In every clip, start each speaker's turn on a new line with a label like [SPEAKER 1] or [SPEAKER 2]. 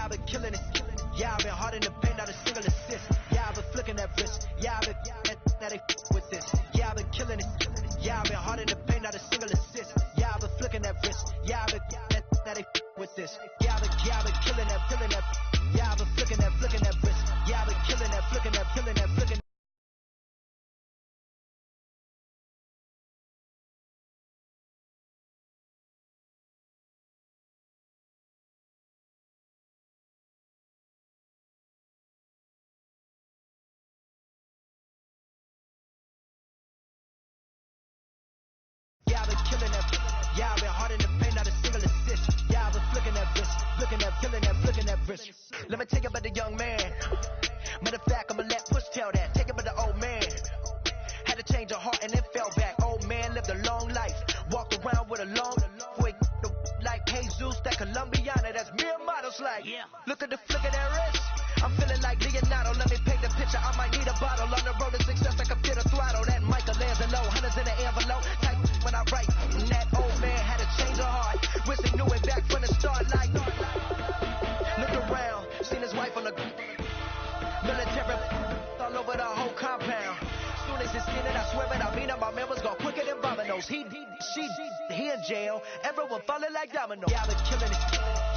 [SPEAKER 1] Yeah, I've been killing it. Yeah, I've been hard in the paint, not a single assist. Yeah, I've been flicking that wrist. Yeah, I've been now they with this. Yeah, I've been killing it. Yeah, I've been hard in the paint, not a single assist. Yeah, I've been flicking that wrist. Yeah, I've been now they with this. Yeah, I've been killing that, killing that. Yeah, I've been flicking that wrist. Yeah, I've been killing that, flicking that, killing that, flicking. Yeah, I've been killing that. Yeah, I've been hard in the paint, not a single assist. Yeah, I've been flicking that wrist, flicking that, killing that, flicking that wrist. Let me tell you about the young man. Matter of fact, I'ma let Push tell that. Take it about the old man. Had to change her heart and then fell back. Old man lived a long life. Walked around with a long way like Jesus, that Colombiana. That's mere models like. Yeah. Look at the flick of that wrist. I'm feeling like Leonardo. Let me paint the picture. I might need a bottle. On the road to success, I can feel the throttle. That Michelangelo, hundreds in the envelope. Type when I write. And that old man had to change her heart. Wish he knew it back from the start. Like, look around. Seen his wife on the military all over the whole compound. Soon as he seen it, I swear it, I mean it, my man was gone quicker than dominoes. He in jail. Everyone falling like dominoes. Yeah, I've been killing it.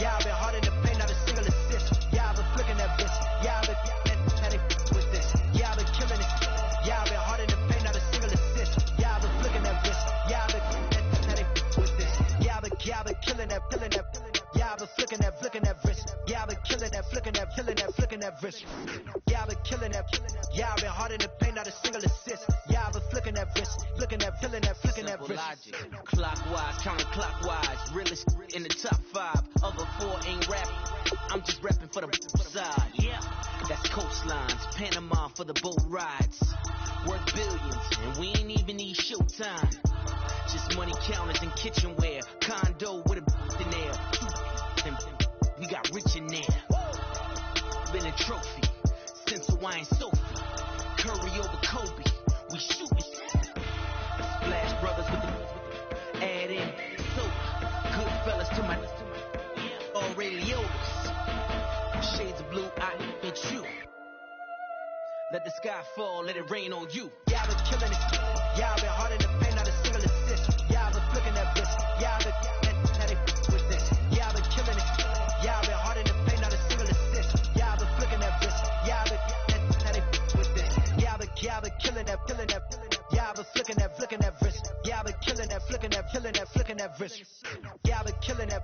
[SPEAKER 1] Yeah, I've been hard in the paint, not a single assist. Yeah, I've been flicking that bitch. Yeah, I've been with this. Yeah, I've been killing it. Yeah, I've been hard in the paint, not a single assist. Yeah, I've been flicking that bitch. Yeah, I've been with this. Yeah, I've been killing that, killing that. Yeah, I've been flicking that wrist. Yeah, I've been killing that, flicking that, killing that, flicking that wrist. Yeah, I've been killing that. Yeah, I've been hard in the paint, not a single assist. Yeah, I've been flicking that wrist, flicking that, killing that, flicking that wrist.
[SPEAKER 2] Logic. Clockwise, counterclockwise, realest in the top 5. Other 4 ain't rap. I'm just rapping for the side. Yeah, that's coastlines, Panama for the boat rides. Worth billions, and we ain't even need showtime. Just money counters and kitchenware. Condo with a in there. We got rich in there. Been a trophy since Hawaiian Sophie. Curry over Kobe. We shootin'. Splash Brothers with the add in soda. Good fellas to my already Yodas. Shades of blue, I hit you. Let the sky fall, let it rain on you.
[SPEAKER 1] Yeah, I've been killing it. Yeah, I've been hard in the paint, not a single assist. Yeah, I've been flicking that wrist. Yeah, I've been with this. Yeah, I've been killing it. Yeah, I've been hard in the paint, not a single assist. Yeah, I've been flicking that wrist. Yeah, I've been with this. Yeah, I've been killing that, killing that. Yeah, I've been flicking that wrist. Yeah, I've been killing that, flicking that, killing that, flicking that wrist. Yeah, I've been killing that.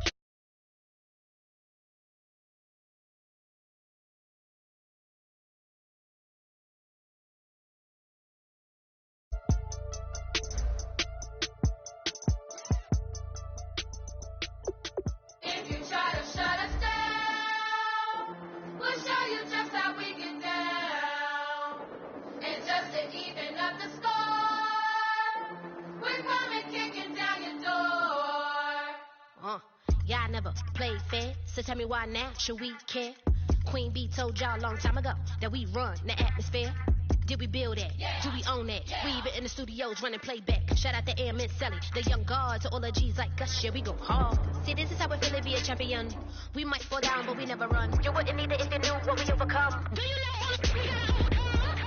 [SPEAKER 3] Y'all never played fair, so tell me why now should we care? Queen Bee told y'all a long time ago that we run the atmosphere. Did we build that? Yeah. Do we own that? Yeah. We even in the studios running playback. Shout out to AM and Sally, the young guards, all the G's like us. Yeah, we go hard. See, this is how we feel to be a champion. We might fall down, but we never run. You wouldn't need it if you knew what we overcome. Do you know?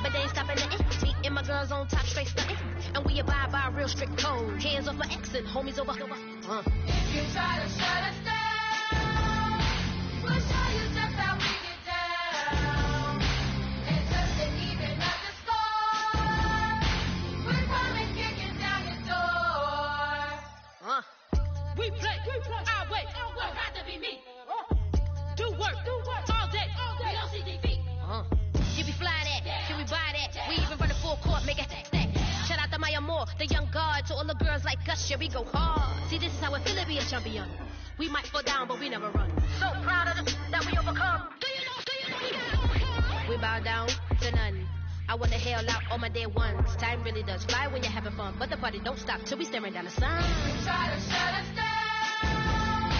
[SPEAKER 3] But they ain't stopping nothing. Me and my girls on top, straight stunting. And we abide by a real strict code. Hands off my exit, homies over.
[SPEAKER 4] If you try to shut us down, we'll show you just how we get down. And just to even up the score, we're coming kicking down your door.
[SPEAKER 3] We play, our way.
[SPEAKER 4] Don't have to be me.
[SPEAKER 3] Do work, all day.
[SPEAKER 4] We don't see defeat.
[SPEAKER 3] Can we fly that?
[SPEAKER 4] Yeah.
[SPEAKER 3] Can we buy that?
[SPEAKER 4] Yeah.
[SPEAKER 3] We even run the full court, make it stack. Shout out to Maya Moore, the young guard, to all the girls like us. Yeah, we go hard. See, this is how it feel to be a champion. We might fall down, but we never run. So proud of them that we overcome. Do you know? We bow down to none. I wanna hail out all my day ones. Time really does fly when you're having fun, but the party don't stop till we staring down the sun.
[SPEAKER 4] If you try to shut us down,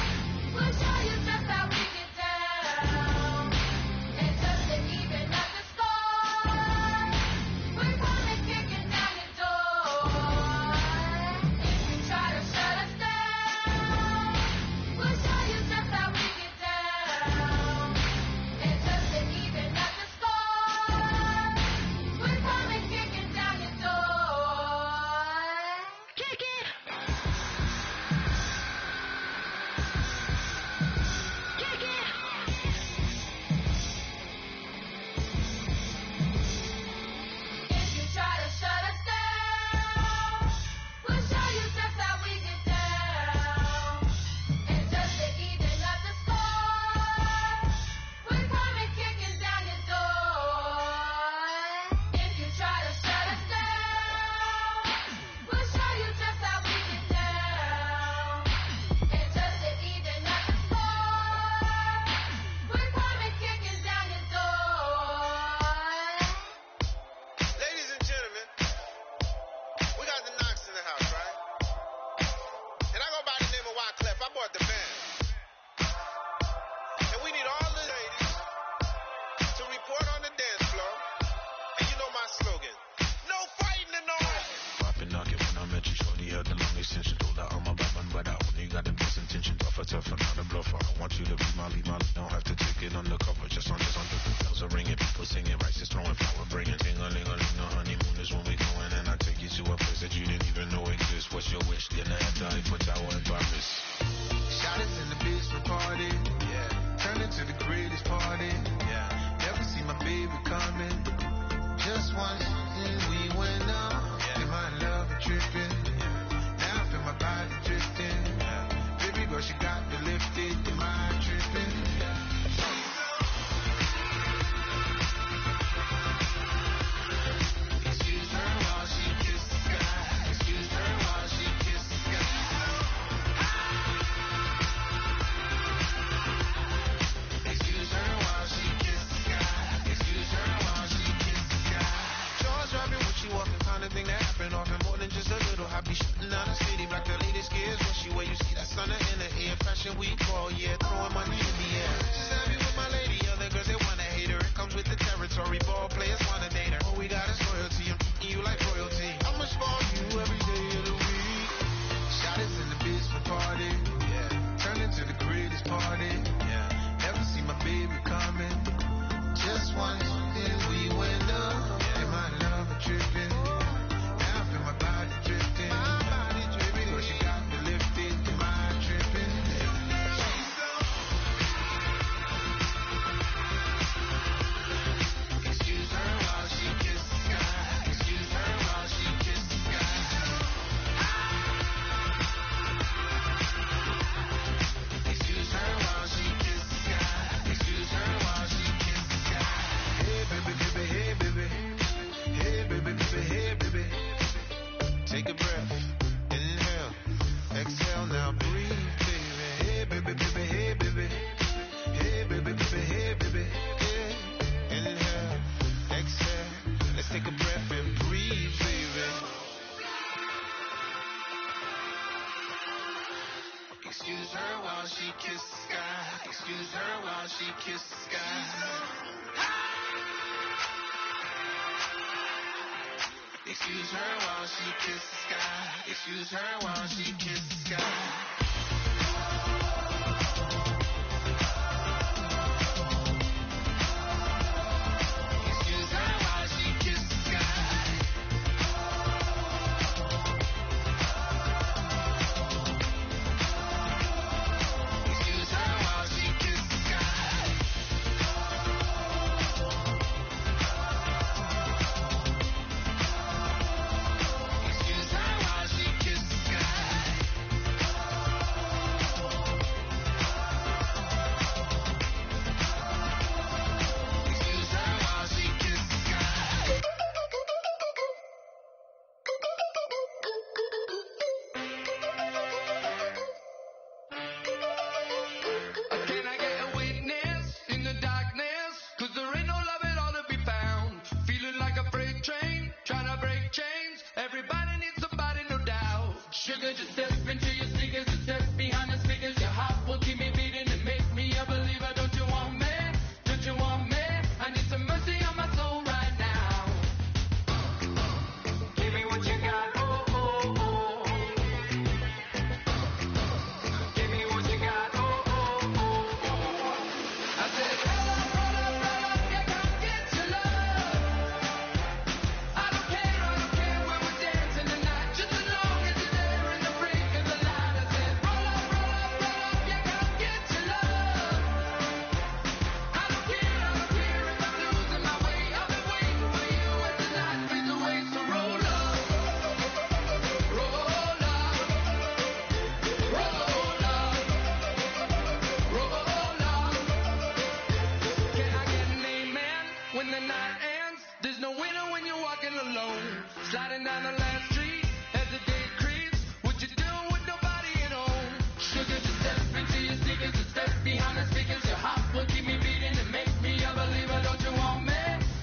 [SPEAKER 4] we'll show you just how we get down. And just to even up the score, we're coming kicking down your door. If you try to shut us down, we'll show you just how we get down.
[SPEAKER 5] tougher, not a bluffer. I want you to be my lead, don't have to take it undercover. Just under bells are ringing, people singing, rice is throwing, flower bringing. Ting-a-ling-a-ling, the honeymoon is when we going, and I take you to a place that you didn't even know exists. What's your wish? Dinner at the Eiffel Tower in Paris.
[SPEAKER 6] Shot us in the basement party, yeah. Turned into the greatest party, yeah. Never see my baby coming. Just once, and we went up. Yeah. In my love and tripping. Yeah. Now I feel my body drifting. Yeah. Baby girl, she got me lifted. In my tripping. Yeah. Excuse her while she kissed the sky. Excuse her while she kissed the sky. Excuse her while she kissed the sky. Excuse her while she kissed the sky. Jaws dropping when she walking, kind of thing that happen often. More than just a little happy shooting down the city. Black the latest gears when she wear. You see that stunner in the air. Fashion week all year, throwing money in the air. Savvy with my lady, other girls they wanna hate her. It comes with the territory. Ball players wanna date her. All we got is loyalty. I'm treating you like royalty. I'ma spoil you every day of the week. Shot us in the basement party. Yeah. Turned into the greatest party. Yeah. Never see my baby coming. Just once, then we went up. And my love was tripping. Now I feel my body drifting. My body dripping. Girl, she got me lifted. Am I tripping? Excuse her while she kissed the sky. Excuse her while she kissed the sky. Excuse her while she kissed the sky. Excuse her while she kissed the sky. Hey baby, baby, hey baby. Hey baby, baby, hey baby. Take a breath, inhale, exhale, now breathe, baby. Hey baby, baby, hey baby. Hey baby, baby, hey baby. Hey, inhale, exhale. Let's take a breath and breathe, baby. Excuse her while she kissed the sky. Excuse her while she kissed the sky. Excuse her while she kissed the sky. Excuse her while she kissed the sky. Excuse her while she kissed the sky. Excuse her while she kissed the sky. Excuse her while she kissed the sky. Excuse her while she kissed the sky.
[SPEAKER 7] Can I get a witness in the darkness? 'Cause there ain't no love at all to be found. Feeling like a freight train, trying to break chains. Everybody needs somebody, no doubt. Sugar, just step into your sneakers and step behind the speakers. Your heart will keep me beating and make me a believer. Don't you want me? Don't you want me? I need some mercy on my soul right now. Give me what you got, oh, oh, oh. Give me what you got, oh, oh, oh. I said, roll up, yeah, come get your love. I don't care when we're dancing tonight, just as long as you're there in the brink of the light. I said, roll up, yeah, come get your love. I don't care if I'm losing my way. I've been waiting for you as the night fades away. So roll up, roll up, roll up, roll up. Can I get an amen when the night ends? There's no winner when you're walking alone. Sliding down the last street as the day creeps. What you doing with nobody at home? Sugar, just step into your sneakers and step behind the speakers. Your heart will keep me beating and make me a believer. Don't you want me?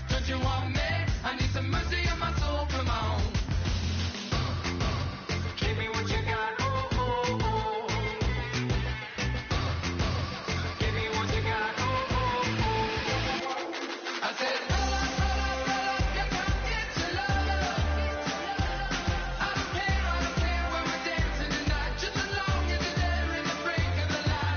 [SPEAKER 7] Don't you want me? I need some mercy on my soul. Come on. Give me what you got. Oh, oh, oh. Give me what you got. Oh, oh, oh. I said, roll up, yeah, come get your love. I don't care when we're dancing tonight, just as long as you're there in the brink of the light.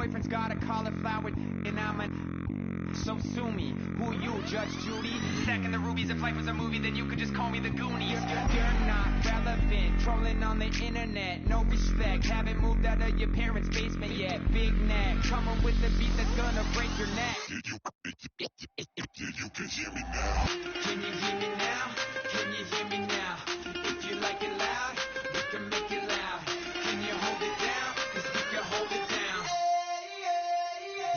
[SPEAKER 8] boyfriend's got a cauliflower, and I'm a... So sue me. Who you, Judge Judy? Stacking the rubies. If life was a movie, then you could just call me the Goonies. You're not relevant. Trolling on the internet. No respect. Haven't moved out of your parents' basement yet. Big neck. Coming with the beat that's gonna break your neck.
[SPEAKER 5] You can hear me now.
[SPEAKER 8] Can you hear me now? Can you hear me now? If you like it loud, we can make it loud. Can you hold it down? 'Cause we can hold it down.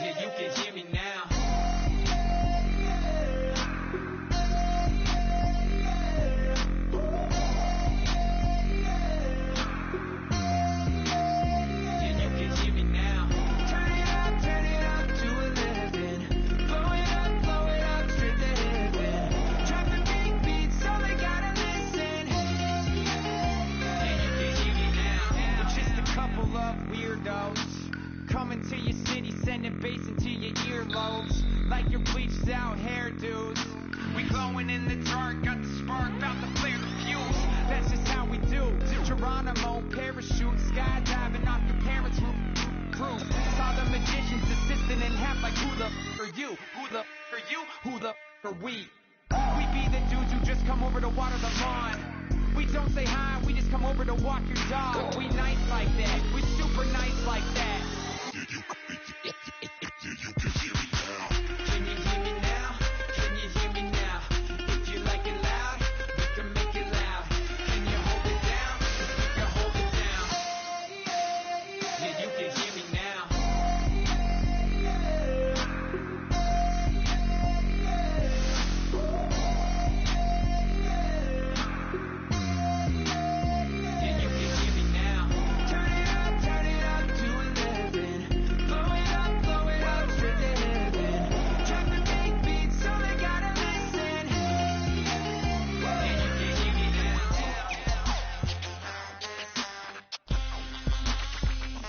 [SPEAKER 8] Yeah, you can hear me now. Coming to your city, sending bass into your earlobes, like your bleached out hairdos. We glowing in the dark, got the spark, about to flare the fuse. That's just how we do. Geronimo, parachute, skydiving off your parents' roof. Saw the magician's assistant in half, like who the are you? Who the are you? Who the are we? We be the dudes who just come over to water the lawn. We don't say hi, we just come over to walk your dog. We nice like that, we super nice like that.
[SPEAKER 5] You can hear me now.
[SPEAKER 8] Can you hear me now? Can you hear me now? If you like it loud, we can make it loud. Can you hold it down? 'Cause we can hold it down. Yeah, you can hear me now. Yeah, you can hear me now. Turn it up to 11. Blow it up straight to heaven. Drop the big beat so they gotta listen. Yeah, you can hear me now. Yeah, you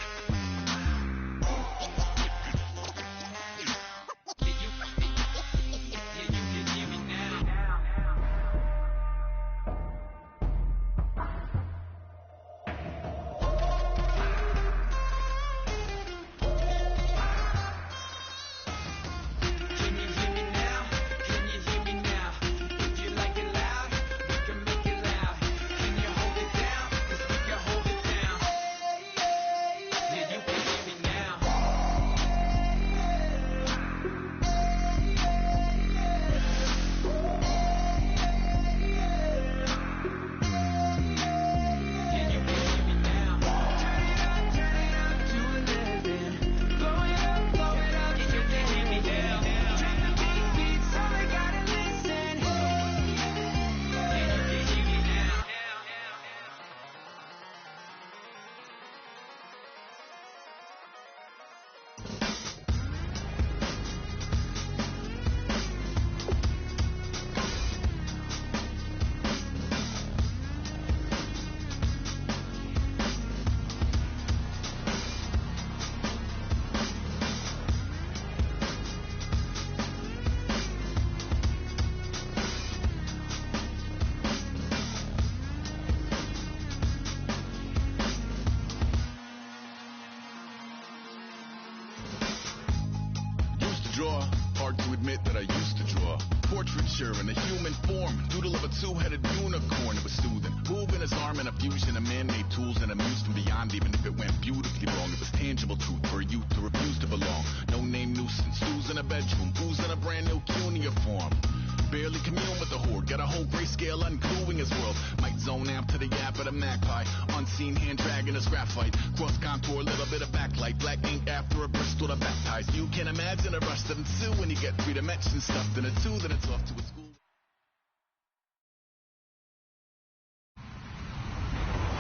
[SPEAKER 8] can hear me now. Can you hear me now? Can you hear me now? If you like it loud, we can make it loud. Can you hold it down? 'Cause we can hold it down. Yeah, you can hear me now. Yeah, you can hear me now. Turn it up to 11. Blow it up straight to hear me now. Drop the big beat so they gotta listen. Yeah, you can hear me now.
[SPEAKER 9] Used to draw, hard to admit that I used to draw. Portraiture in a human form, doodle of a two-headed unicorn. It was soothing, moving his arm in a fusion of man-made tools and amused from beyond. Even if it went beautifully wrong, it was tangible truth for a youth to refuse to belong. No name nuisance, who's in a bedroom, who's in a brand new cuneiform. Barely commune with the horde, got a whole grayscale ungluing his world. Might zone amp to the yap of the magpie, unseen hand dragging his graphite. Cross contour, little bit of backlight, black ink after a Bristol to baptize. You can imagine a rush that ensue when you get three dimensions stuffed in a two, then it's off to a school.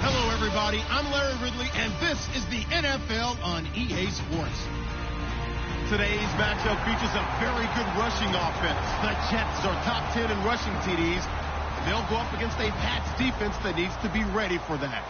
[SPEAKER 10] Hello, everybody. I'm Larry Ridley, and this is the NFL on EA Sports. Today's matchup features a very good rushing offense. The Jets are top 10 in rushing TDs. They'll go up against a Pats defense that needs to be ready for that.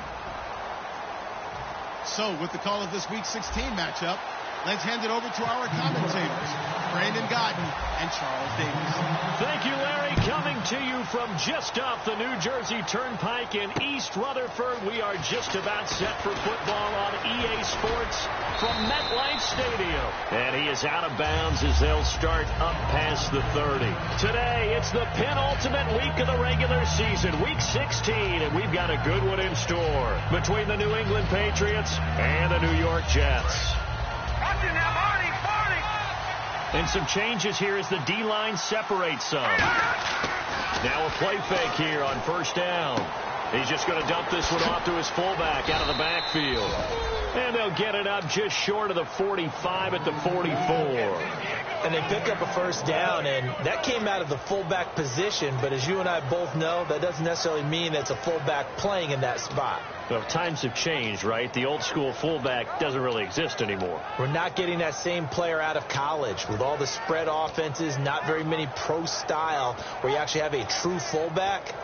[SPEAKER 10] So, with the call of this Week 16 matchup, let's hand it over to our commentators, Brandon Godden and Charles Davis.
[SPEAKER 11] Thank you, Larry. Coming to you from just off the New Jersey Turnpike in East Rutherford, we are just about set for football on EA Sports from MetLife Stadium. And he is out of bounds as they'll start up past the 30. Today, it's the penultimate week of the regular season, week 16, and we've got a good one in store between the New England Patriots and the New York Jets. And some changes here as the D-line separates some. Now a play fake here on first down. He's just going to dump this one off to his fullback out of the backfield. And they'll get it up just short of the 45 at the 44.
[SPEAKER 12] And they pick up a first down, and that came out of the fullback position. But as you and I both know, that doesn't necessarily mean it's a fullback playing in that spot.
[SPEAKER 11] Well, times have changed, right? The old school fullback doesn't really exist anymore.
[SPEAKER 12] We're not getting that same player out of college with all the spread offenses, not very many pro style where you actually have a true fullback.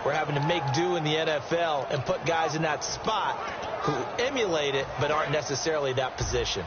[SPEAKER 12] We're having to make do in the NFL and put guys in that spot who emulate it but aren't necessarily that position.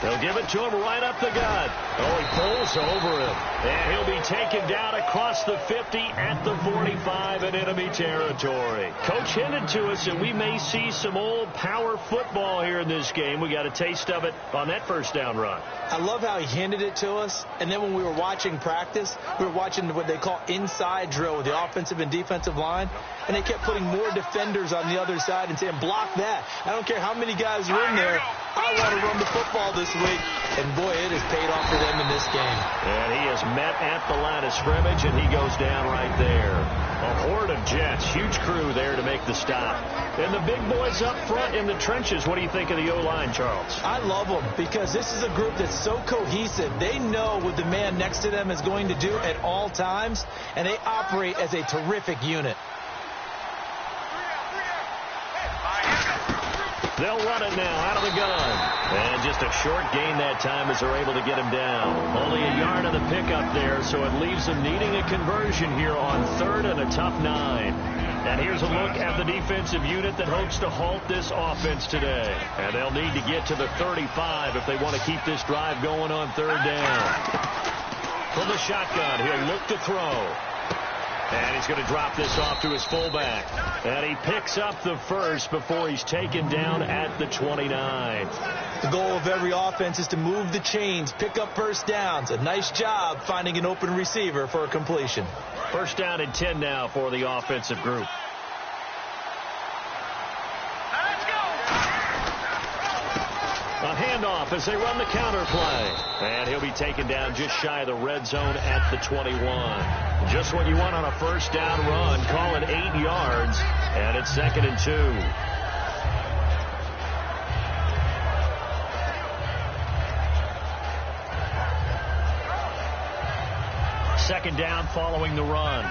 [SPEAKER 11] They'll give it to him right up the gut. Oh, he pulls over him. And he'll be taken down across the 50 at the 45 in enemy territory. Coach hinted to us that we may see some old power football here in this game. We got a taste of it on that first down run.
[SPEAKER 12] I love how he hinted it to us. And then when we were watching practice, we were watching what they call inside drill with the offensive and defensive line. And they kept putting more defenders on the other side and saying, block that. I don't care how many guys are in there. I want to run the football this week. And, boy, it has paid off for them in this game.
[SPEAKER 11] And he is met at the line of scrimmage, and he goes down right there. A horde of Jets. Huge crew there to make the stop. And the big boys up front in the trenches. What do you think of the O-line, Charles?
[SPEAKER 12] I love them because this is a group that's so cohesive. They know what the man next to them is going to do at all times, and they operate as a terrific unit.
[SPEAKER 11] They'll run it now out of the gun. And just a short gain that time as they're able to get him down. Only a yard of the pickup there, so it leaves them needing a conversion here on third and a tough 9. And here's a look at the defensive unit that hopes to halt this offense today. And they'll need to get to the 35 if they want to keep this drive going on third down. From the shotgun, he'll look to throw. And he's going to drop this off to his fullback. And he picks up the first before he's taken down at the 29.
[SPEAKER 12] The goal of every offense is to move the chains, pick up first downs. A nice job finding an open receiver for a completion.
[SPEAKER 11] First down and 10 now for the offensive group. A handoff as they run the counter play. And he'll be taken down just shy of the red zone at the 21. Just what you want on a first down run. Call it 8 yards. And it's 2nd and 2. Second down following the run.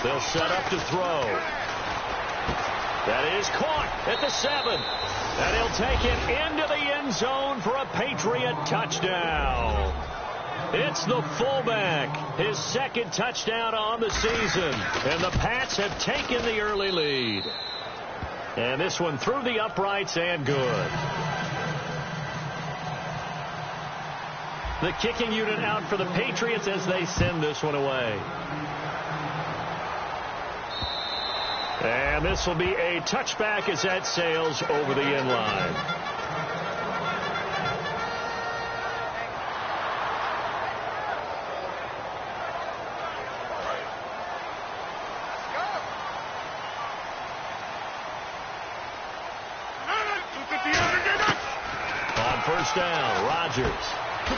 [SPEAKER 11] They'll set up to throw. That is caught at the 7. And he'll take it into the end zone for a Patriot touchdown. It's the fullback, his second touchdown on the season. And the Pats have taken the early lead. And this one through the uprights and good. The kicking unit out for the Patriots as they send this one away. And this will be a touchback as that sails over the end line. On first down, Rodgers.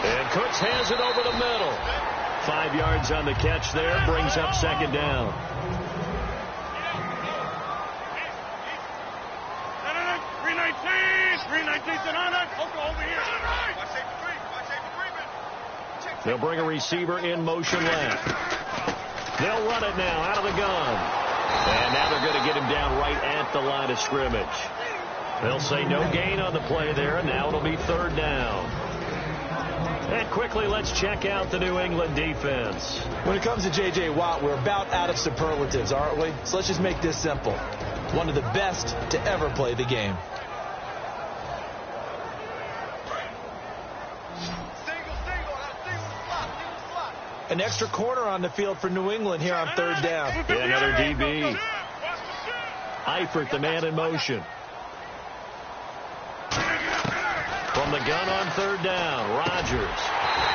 [SPEAKER 11] And Cooks has it over the middle. 5 yards on the catch there, brings up second down. They'll bring a receiver in motion left. They'll run it now out of the gun. And now they're going to get him down right at the line of scrimmage. They'll say no gain on the play there, and now it'll be third down. And quickly, let's check out the New England defense.
[SPEAKER 12] When it comes to J.J. Watt, we're about out of superlatives, aren't we? So let's just make this simple. One of the best to ever play the game. An extra corner on the field for New England here on third down.
[SPEAKER 11] Yeah, another DB. Eifert, the man in motion. From the gun on third down, Rodgers.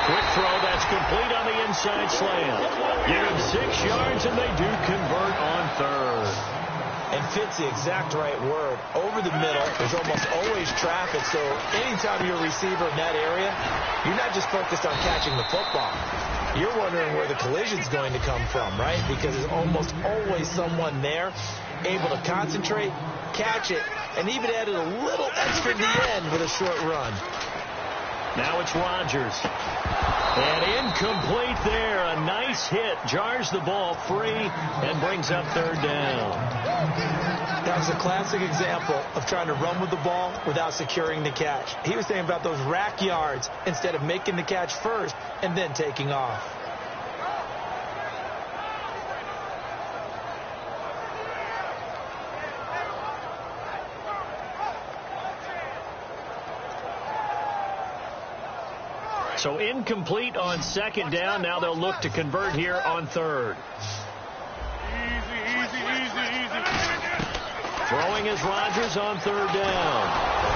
[SPEAKER 11] Quick throw, that's complete on the inside slant. Give him 6 yards, and they do convert on third.
[SPEAKER 12] And fits the exact right word. Over the middle, there's almost always traffic, so anytime you're a receiver in that area, you're not just focused on catching the football. You're wondering where the collision's going to come from, right? Because there's almost always someone there able to concentrate, catch it, and even added a little extra at the end with a short run.
[SPEAKER 11] Now it's Rodgers. And incomplete there. A nice hit. Jars the ball free and brings up third down.
[SPEAKER 12] That was a classic example of trying to run with the ball without securing the catch. He was saying about those rack yards instead of making the catch first and then taking off.
[SPEAKER 11] So incomplete on second down. Now they'll look to convert here on third. Throwing is Rodgers on third down.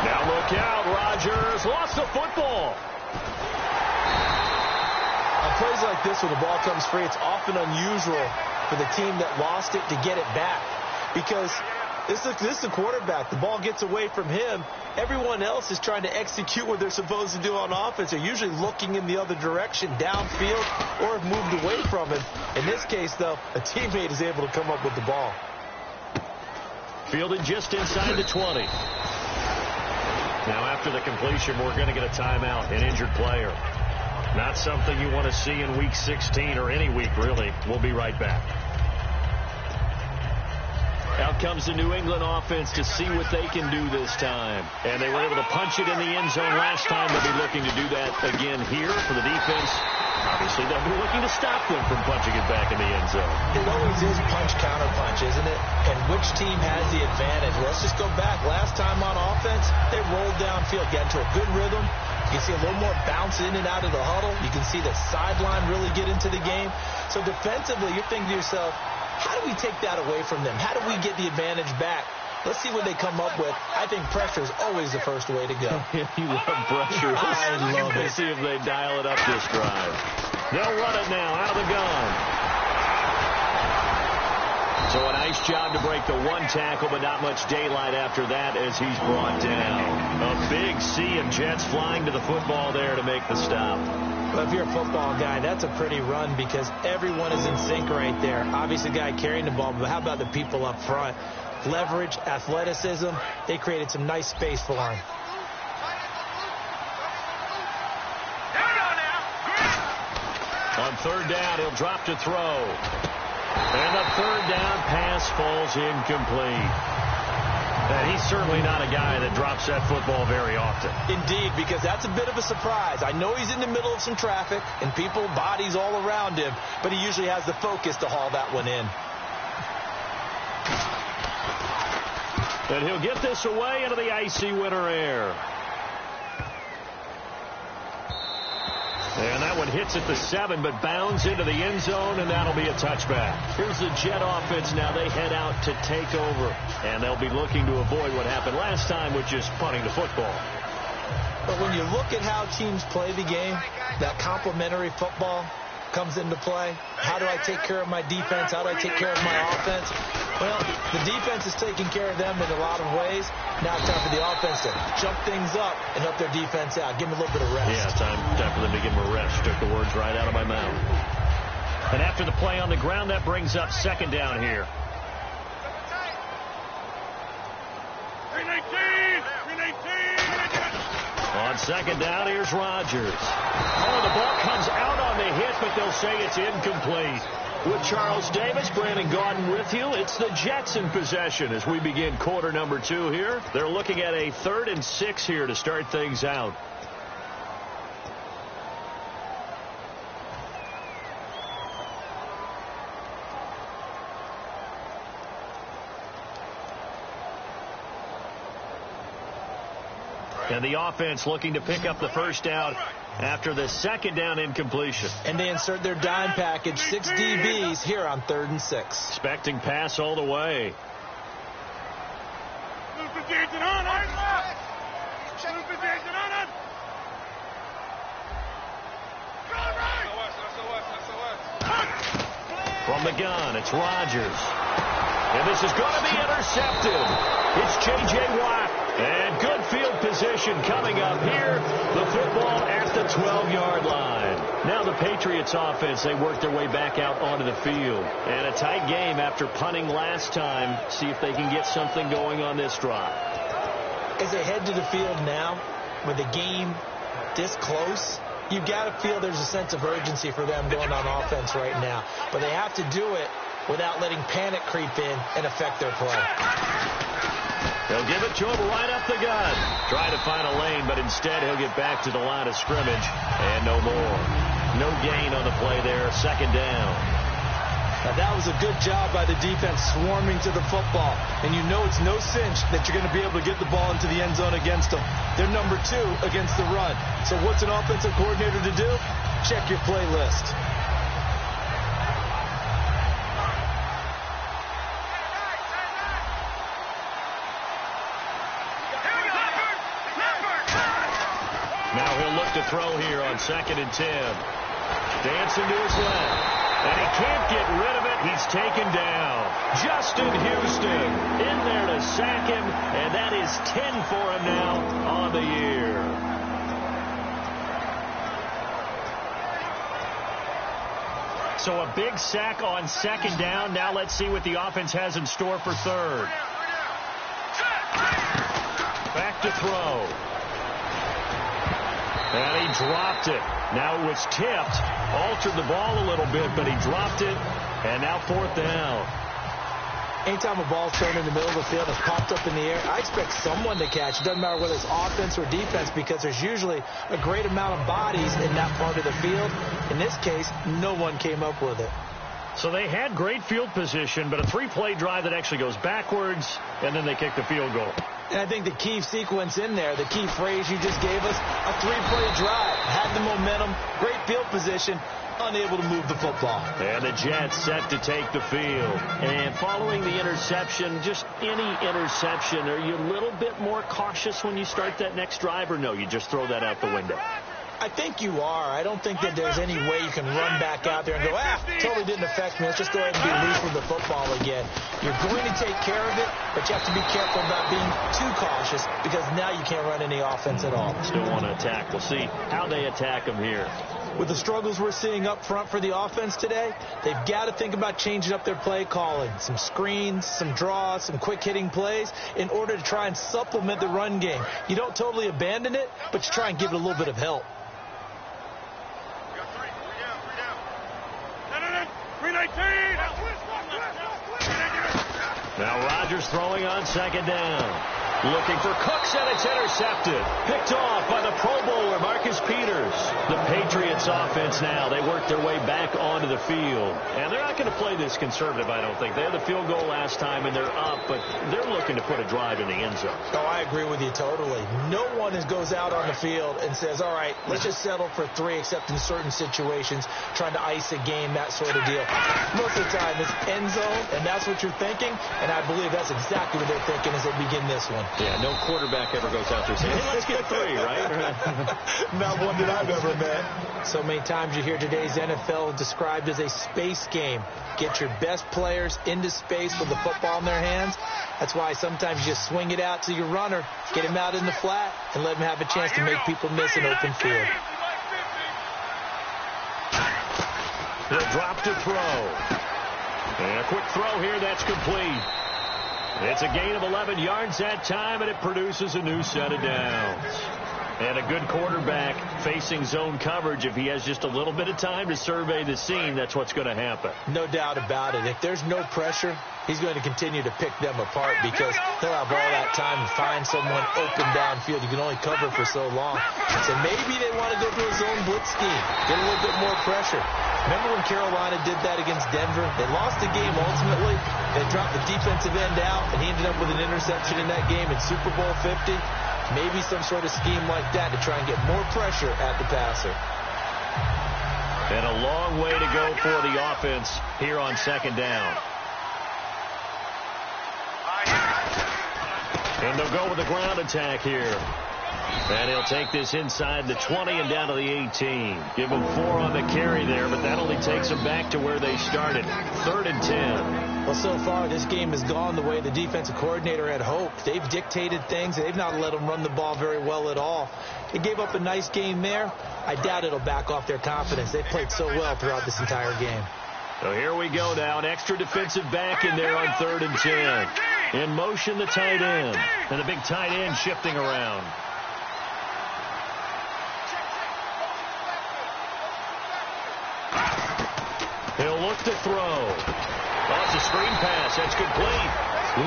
[SPEAKER 11] Now look out. Rodgers lost the football.
[SPEAKER 12] On plays like this where the ball comes free, it's often unusual for the team that lost it to get it back. Because this is the quarterback. The ball gets away from him. Everyone else is trying to execute what they're supposed to do on offense. They're usually looking in the other direction, downfield, or have moved away from him. In this case, though, a teammate is able to come up with the ball.
[SPEAKER 11] Fielded just inside the 20. Now after the completion, we're going to get a timeout, an injured player. Not something you want to see in Week 16 or any week, really. We'll be right back. Out comes the New England offense to see what they can do this time. And they were able to punch it in the end zone last time. They'll be looking to do that again here for the defense. Obviously, they'll be looking to stop them from punching it back in the end zone.
[SPEAKER 12] It always is punch-counter-punch, isn't it? And which team has the advantage? Let's just go back. Last time on offense, they rolled downfield, got into a good rhythm. You can see a little more bounce in and out of the huddle. You can see the sideline really get into the game. So defensively, you're thinking to yourself, how do we take that away from them? How do we get the advantage back? Let's see what they come up with. I think pressure is always the first way to go.
[SPEAKER 11] You love pressure.
[SPEAKER 12] I love it.
[SPEAKER 11] Let's see if they dial it up this drive. They'll run it now out of the gun. So a nice job to break the one tackle, but not much daylight after that as he's brought down. A big sea of Jets flying to the football there to make the stop.
[SPEAKER 12] But if you're a football guy, that's a pretty run because everyone is in sync right there. Obviously, the guy carrying the ball, but how about the people up front? Leverage, athleticism, they created some nice space for him.
[SPEAKER 11] On third down, he'll drop to throw. And the third down pass falls incomplete. And he's certainly not a guy that drops that football very often.
[SPEAKER 12] Indeed, because that's a bit of a surprise. I know he's in the middle of some traffic and people, bodies all around him, but he usually has the focus to haul that one in.
[SPEAKER 11] And he'll get this away into the icy winter air. And that one hits at the 7, but bounds into the end zone, and that'll be a touchback. Here's the Jet offense now. They head out to take over, and they'll be looking to avoid what happened last time, which is punting the football.
[SPEAKER 12] But when you look at how teams play the game, that complementary football comes into play. How do I take care of my defense? How do I take care of my offense? Well, the defense is taking care of them in a lot of ways. Now it's time for the offense to jump things up and help their defense out. Give them a little bit of rest.
[SPEAKER 11] Yeah, time for them to give them a rest. Took the words right out of my mouth. And after the play on the ground, that brings up second down here. On second down, here's Rodgers. Oh, the ball comes out on the hit, but they'll say it's incomplete. With Charles Davis, Brandon Gaudin with you. It's the Jets in possession as we begin quarter number 2 here. They're looking at a 3rd and 6 here to start things out. And the offense looking to pick up the first down after the second down incompletion.
[SPEAKER 12] And they insert their dime package, 6 DBs here on 3rd and 6.
[SPEAKER 11] Expecting pass all the way. From the gun, it's Rodgers. And this is going to be intercepted. It's J.J. Watt. And good field position coming up here. The football at the 12-yard line. Now the Patriots offense, they work their way back out onto the field. And a tight game after punting last time. See if they can get something going on this drive.
[SPEAKER 12] As they head to the field now, with the game this close, you've got to feel there's a sense of urgency for them going on offense right now. But they have to do it without letting panic creep in and affect their play.
[SPEAKER 11] They'll give it to him right up the gut. Try to find a lane, but instead he'll get back to the line of scrimmage. And no more. No gain on the play there. Second down.
[SPEAKER 12] Now that was a good job by the defense swarming to the football. And you know it's no cinch that you're going to be able to get the ball into the end zone against them. They're number 2 against the run. So what's an offensive coordinator to do? Check your play list.
[SPEAKER 11] Now he'll look to throw here on 2nd and 10. Dancing to his left. And he can't get rid of it. He's taken down. Justin Houston in there to sack him. And that is 10 for him now on the year. So a big sack on 2nd down. Now let's see what the offense has in store for 3rd. Back to throw. And he dropped it. Now it was tipped. Altered the ball a little bit, but he dropped it. And now 4th down.
[SPEAKER 12] Anytime a ball's thrown in the middle of the field and popped up in the air, I expect someone to catch. It doesn't matter whether it's offense or defense, because there's usually a great amount of bodies in that part of the field. In this case, no one came up with it.
[SPEAKER 11] So they had great field position, but a 3-play drive that actually goes backwards, and then they kick the field goal.
[SPEAKER 12] And I think the key sequence in there, the key phrase you just gave us, a 3-play drive. Had the momentum, great field position, unable to move the football.
[SPEAKER 11] And the Jets set to take the field. And following the interception, just any interception, are you a little bit more cautious when you start that next drive, or no, you just throw that out the window?
[SPEAKER 12] I think you are. I don't think that there's any way you can run back out there and go, totally didn't affect me. Let's just go ahead and be loose with the football again. You're going to take care of it, but you have to be careful about being too cautious, because now you can't run any offense at all.
[SPEAKER 11] Still want to attack. We'll see how they attack them here.
[SPEAKER 12] With the struggles we're seeing up front for the offense today, they've got to think about changing up their play calling. Some screens, some draws, some quick-hitting plays in order to try and supplement the run game. You don't totally abandon it, but you try and give it a little bit of help.
[SPEAKER 11] Now Rodgers throwing on 2nd down. Looking for Cooks, and it's intercepted. Picked off by the Pro Bowler, Marcus Peters. The Patriots offense now, they work their way back onto the field. And they're not going to play this conservative, I don't think. They had the field goal last time, and they're up, but they're looking to put a drive in the end zone.
[SPEAKER 12] Oh, I agree with you totally. No one goes out on the field and says, all right, let's just settle for 3, except in certain situations, trying to ice a game, that sort of deal. Most of the time, it's end zone, and that's what you're thinking, and I believe that's exactly what they're thinking as they begin this one.
[SPEAKER 11] Yeah, no quarterback ever goes out there saying, hey, let's get 3, right?
[SPEAKER 12] Not one that I've ever met. So many times you hear today's NFL described as a space game. Get your best players into space with the football in their hands. That's why sometimes you just swing it out to your runner, get him out in the flat, and let him have a chance to make people miss an open field.
[SPEAKER 11] He'll drop to throw. And a quick throw here, that's complete. It's a gain of 11 yards that time, and it produces a new set of downs. And a good quarterback facing zone coverage, if he has just a little bit of time to survey the scene, that's what's going to happen.
[SPEAKER 12] No doubt about it. If there's no pressure, he's going to continue to pick them apart, because he'll have all that time to find someone open downfield. You can only cover for so long. So maybe they want to go to a zone blitz scheme, get a little bit more pressure. Remember when Carolina did that against Denver? They lost the game ultimately. They dropped the defensive end out, and he ended up with an interception in that game in Super Bowl 50. Maybe some sort of scheme like that to try and get more pressure at the passer.
[SPEAKER 11] And a long way to go for the offense here on second down. And they'll go with the ground attack here. And he'll take this inside the 20 and down to the 18. Give him 4 on the carry there, but that only takes them back to where they started. 3rd and 10.
[SPEAKER 12] Well, so far, this game has gone the way the defensive coordinator had hoped. They've dictated things. They've not let them run the ball very well at all. They gave up a nice game there. I doubt it'll back off their confidence. They've played so well throughout this entire game.
[SPEAKER 11] So here we go now. An extra defensive back in there on 3rd and 10. In motion, the tight end. And the big tight end shifting around. He'll look to throw. Oh, it's a screen pass. That's complete.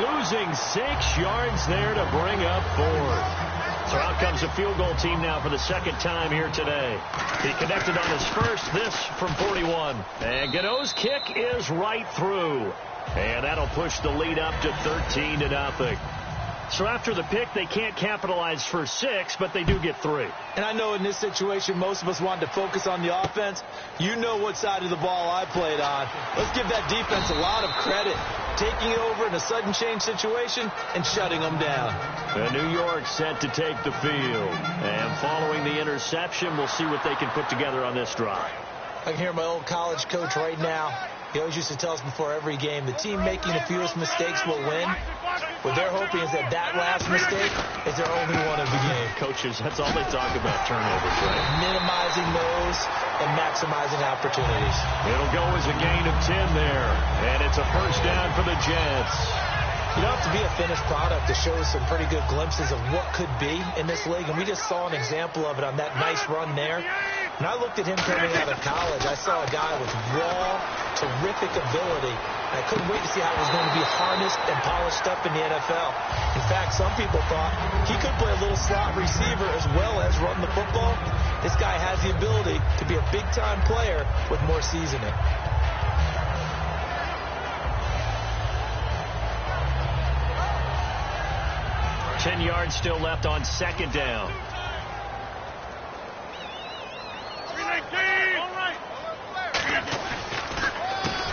[SPEAKER 11] Losing 6 yards there to bring up 4th. So out comes the field goal team now for the second time here today. He connected on his first, this from 41. And Godot's kick is right through. And that'll push the lead up to 13-0. So after the pick, they can't capitalize for 6, but they do get 3.
[SPEAKER 12] And I know in this situation, most of us wanted to focus on the offense. You know what side of the ball I played on. Let's give that defense a lot of credit. Taking it over in a sudden change situation and shutting them down.
[SPEAKER 11] And New York set to take the field. And following the interception, we'll see what they can put together on this drive.
[SPEAKER 12] I can hear my old college coach right now. He always used to tell us before every game, the team making the fewest mistakes will win. What they're hoping is that last mistake is their only one of the game.
[SPEAKER 11] Coaches, that's all they talk about, turnovers, right?
[SPEAKER 12] Minimizing those and maximizing opportunities.
[SPEAKER 11] It'll go as a gain of 10 there. And it's a first down for the Jets.
[SPEAKER 12] You don't have to be a finished product to show some pretty good glimpses of what could be in this league. And we just saw an example of it on that nice run there. When I looked at him coming out of college, I saw a guy with raw, terrific ability. I couldn't wait to see how it was going to be harnessed and polished up in the NFL. In fact, some people thought he could play a little slot receiver as well as run the football. This guy has the ability to be a big-time player with more seasoning.
[SPEAKER 11] Ten yards still left on second down.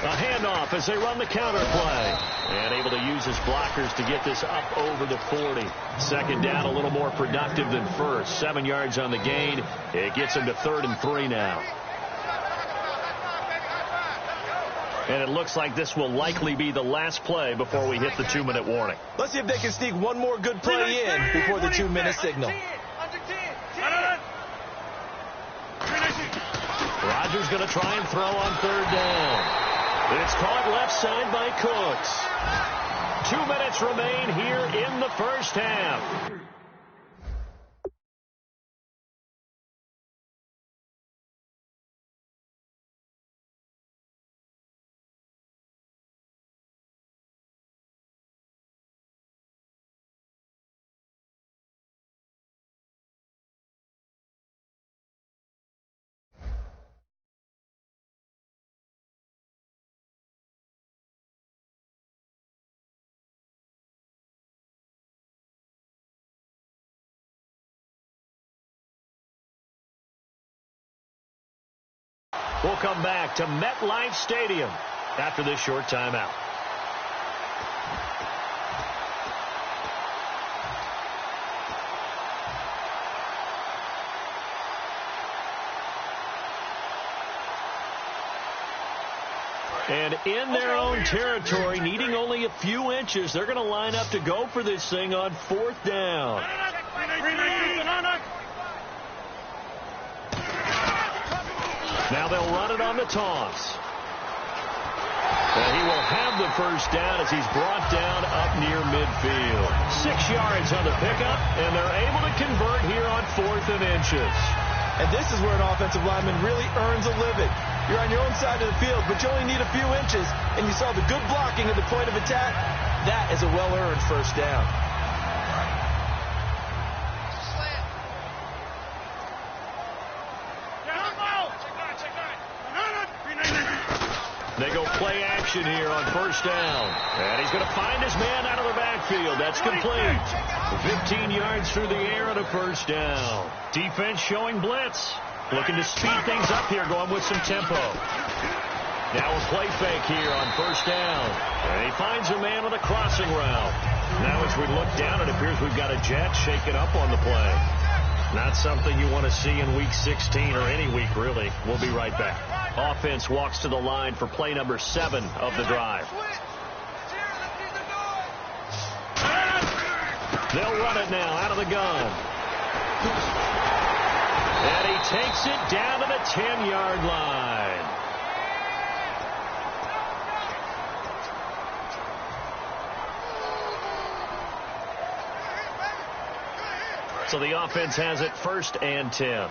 [SPEAKER 11] A handoff as they run the counter play. And able to use his blockers to get this up over the 40. Second down a little more productive than first. 7 yards on the gain. It gets him to 3rd and 3 now. And it looks like this will likely be the last play before we hit the 2-minute warning.
[SPEAKER 12] Let's see if they can sneak one more good play in before the 2-minute signal.
[SPEAKER 11] Rodgers going to try and throw on 3rd down. It's caught left side by Cooks. 2 minutes remain here in the first half. We'll come back to MetLife Stadium after this short timeout. And in their own territory, needing only a few inches, they're going to line up to go for this thing on 4th down. Now they'll run it on the toss. And he will have the first down as he's brought down up near midfield. 6 yards on the pickup, and they're able to convert here on 4th and inches.
[SPEAKER 12] And this is where an offensive lineman really earns a living. You're on your own side of the field, but you only need a few inches, and you saw the good blocking at the point of attack. That is a well-earned first down.
[SPEAKER 11] They go play action here on first down. And he's going to find his man out of the backfield. That's complete. 15 yards through the air on a first down. Defense showing blitz. Looking to speed things up here, going with some tempo. Now a play fake here on first down. And he finds a man with a crossing route. Now as we look down, it appears we've got a Jet shaken up on the play. Not something you want to see in Week 16 or any week, really. We'll be right back. Offense walks to the line for play number 7 of the drive. They'll run it now out of the gun. And he takes it down to the 10-yard line. So the offense has it 1st and 10.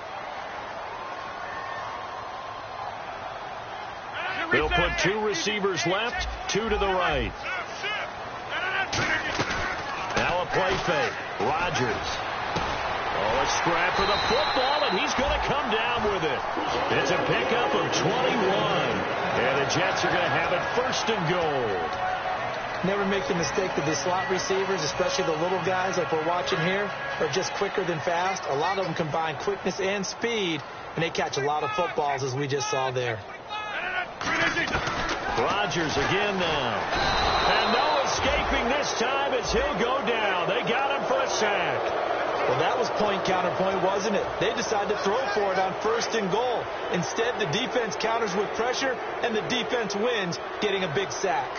[SPEAKER 11] They'll put 2 receivers left, 2 to the right. Now a play fake. Rodgers. Oh, a scrap for the football, and he's going to come down with it. It's a pickup of 21. And the Jets are going to have it 1st and goal.
[SPEAKER 12] Never make the mistake that the slot receivers, especially the little guys like we're watching here, are just quicker than fast. A lot of them combine quickness and speed, and they catch a lot of footballs, as we just saw there.
[SPEAKER 11] Rodgers again now. And no escaping this time as he'll go down. They got him for a sack.
[SPEAKER 12] Well, that was point counterpoint, wasn't it? They decided to throw for it on 1st and goal. Instead, the defense counters with pressure, and the defense wins, getting a big sack.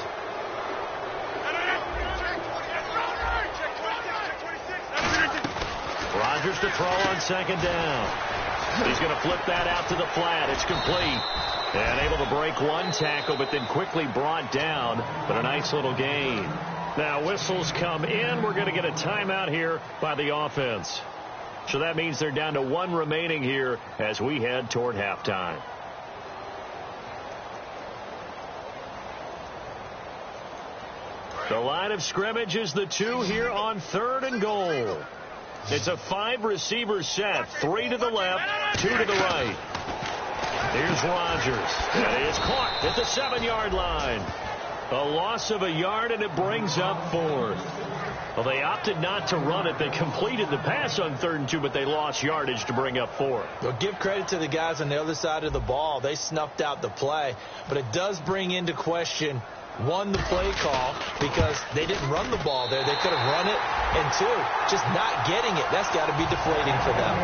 [SPEAKER 11] Rodgers to throw on 2nd down. He's going to flip that out to the flat. It's complete. And able to break 1 tackle, but then quickly brought down. But a nice little gain. Now whistles come in. We're going to get a timeout here by the offense. So that means they're down to 1 remaining here as we head toward halftime. The line of scrimmage is the 2 here on 3rd and goal. It's a 5-receiver set. 3 to the left, 2 to the right. Here's Rodgers. And he is caught at the 7-yard line. A loss of a yard, and it brings up 4th. Well, they opted not to run it. They completed the pass on 3rd and 2, but they lost yardage to bring up 4th.
[SPEAKER 12] Well, give credit to the guys on the other side of the ball. They snuffed out the play. But it does bring into question, 1, the play call, because they didn't run the ball there. They could have run it. And 2, just not getting it. That's got to be deflating for them.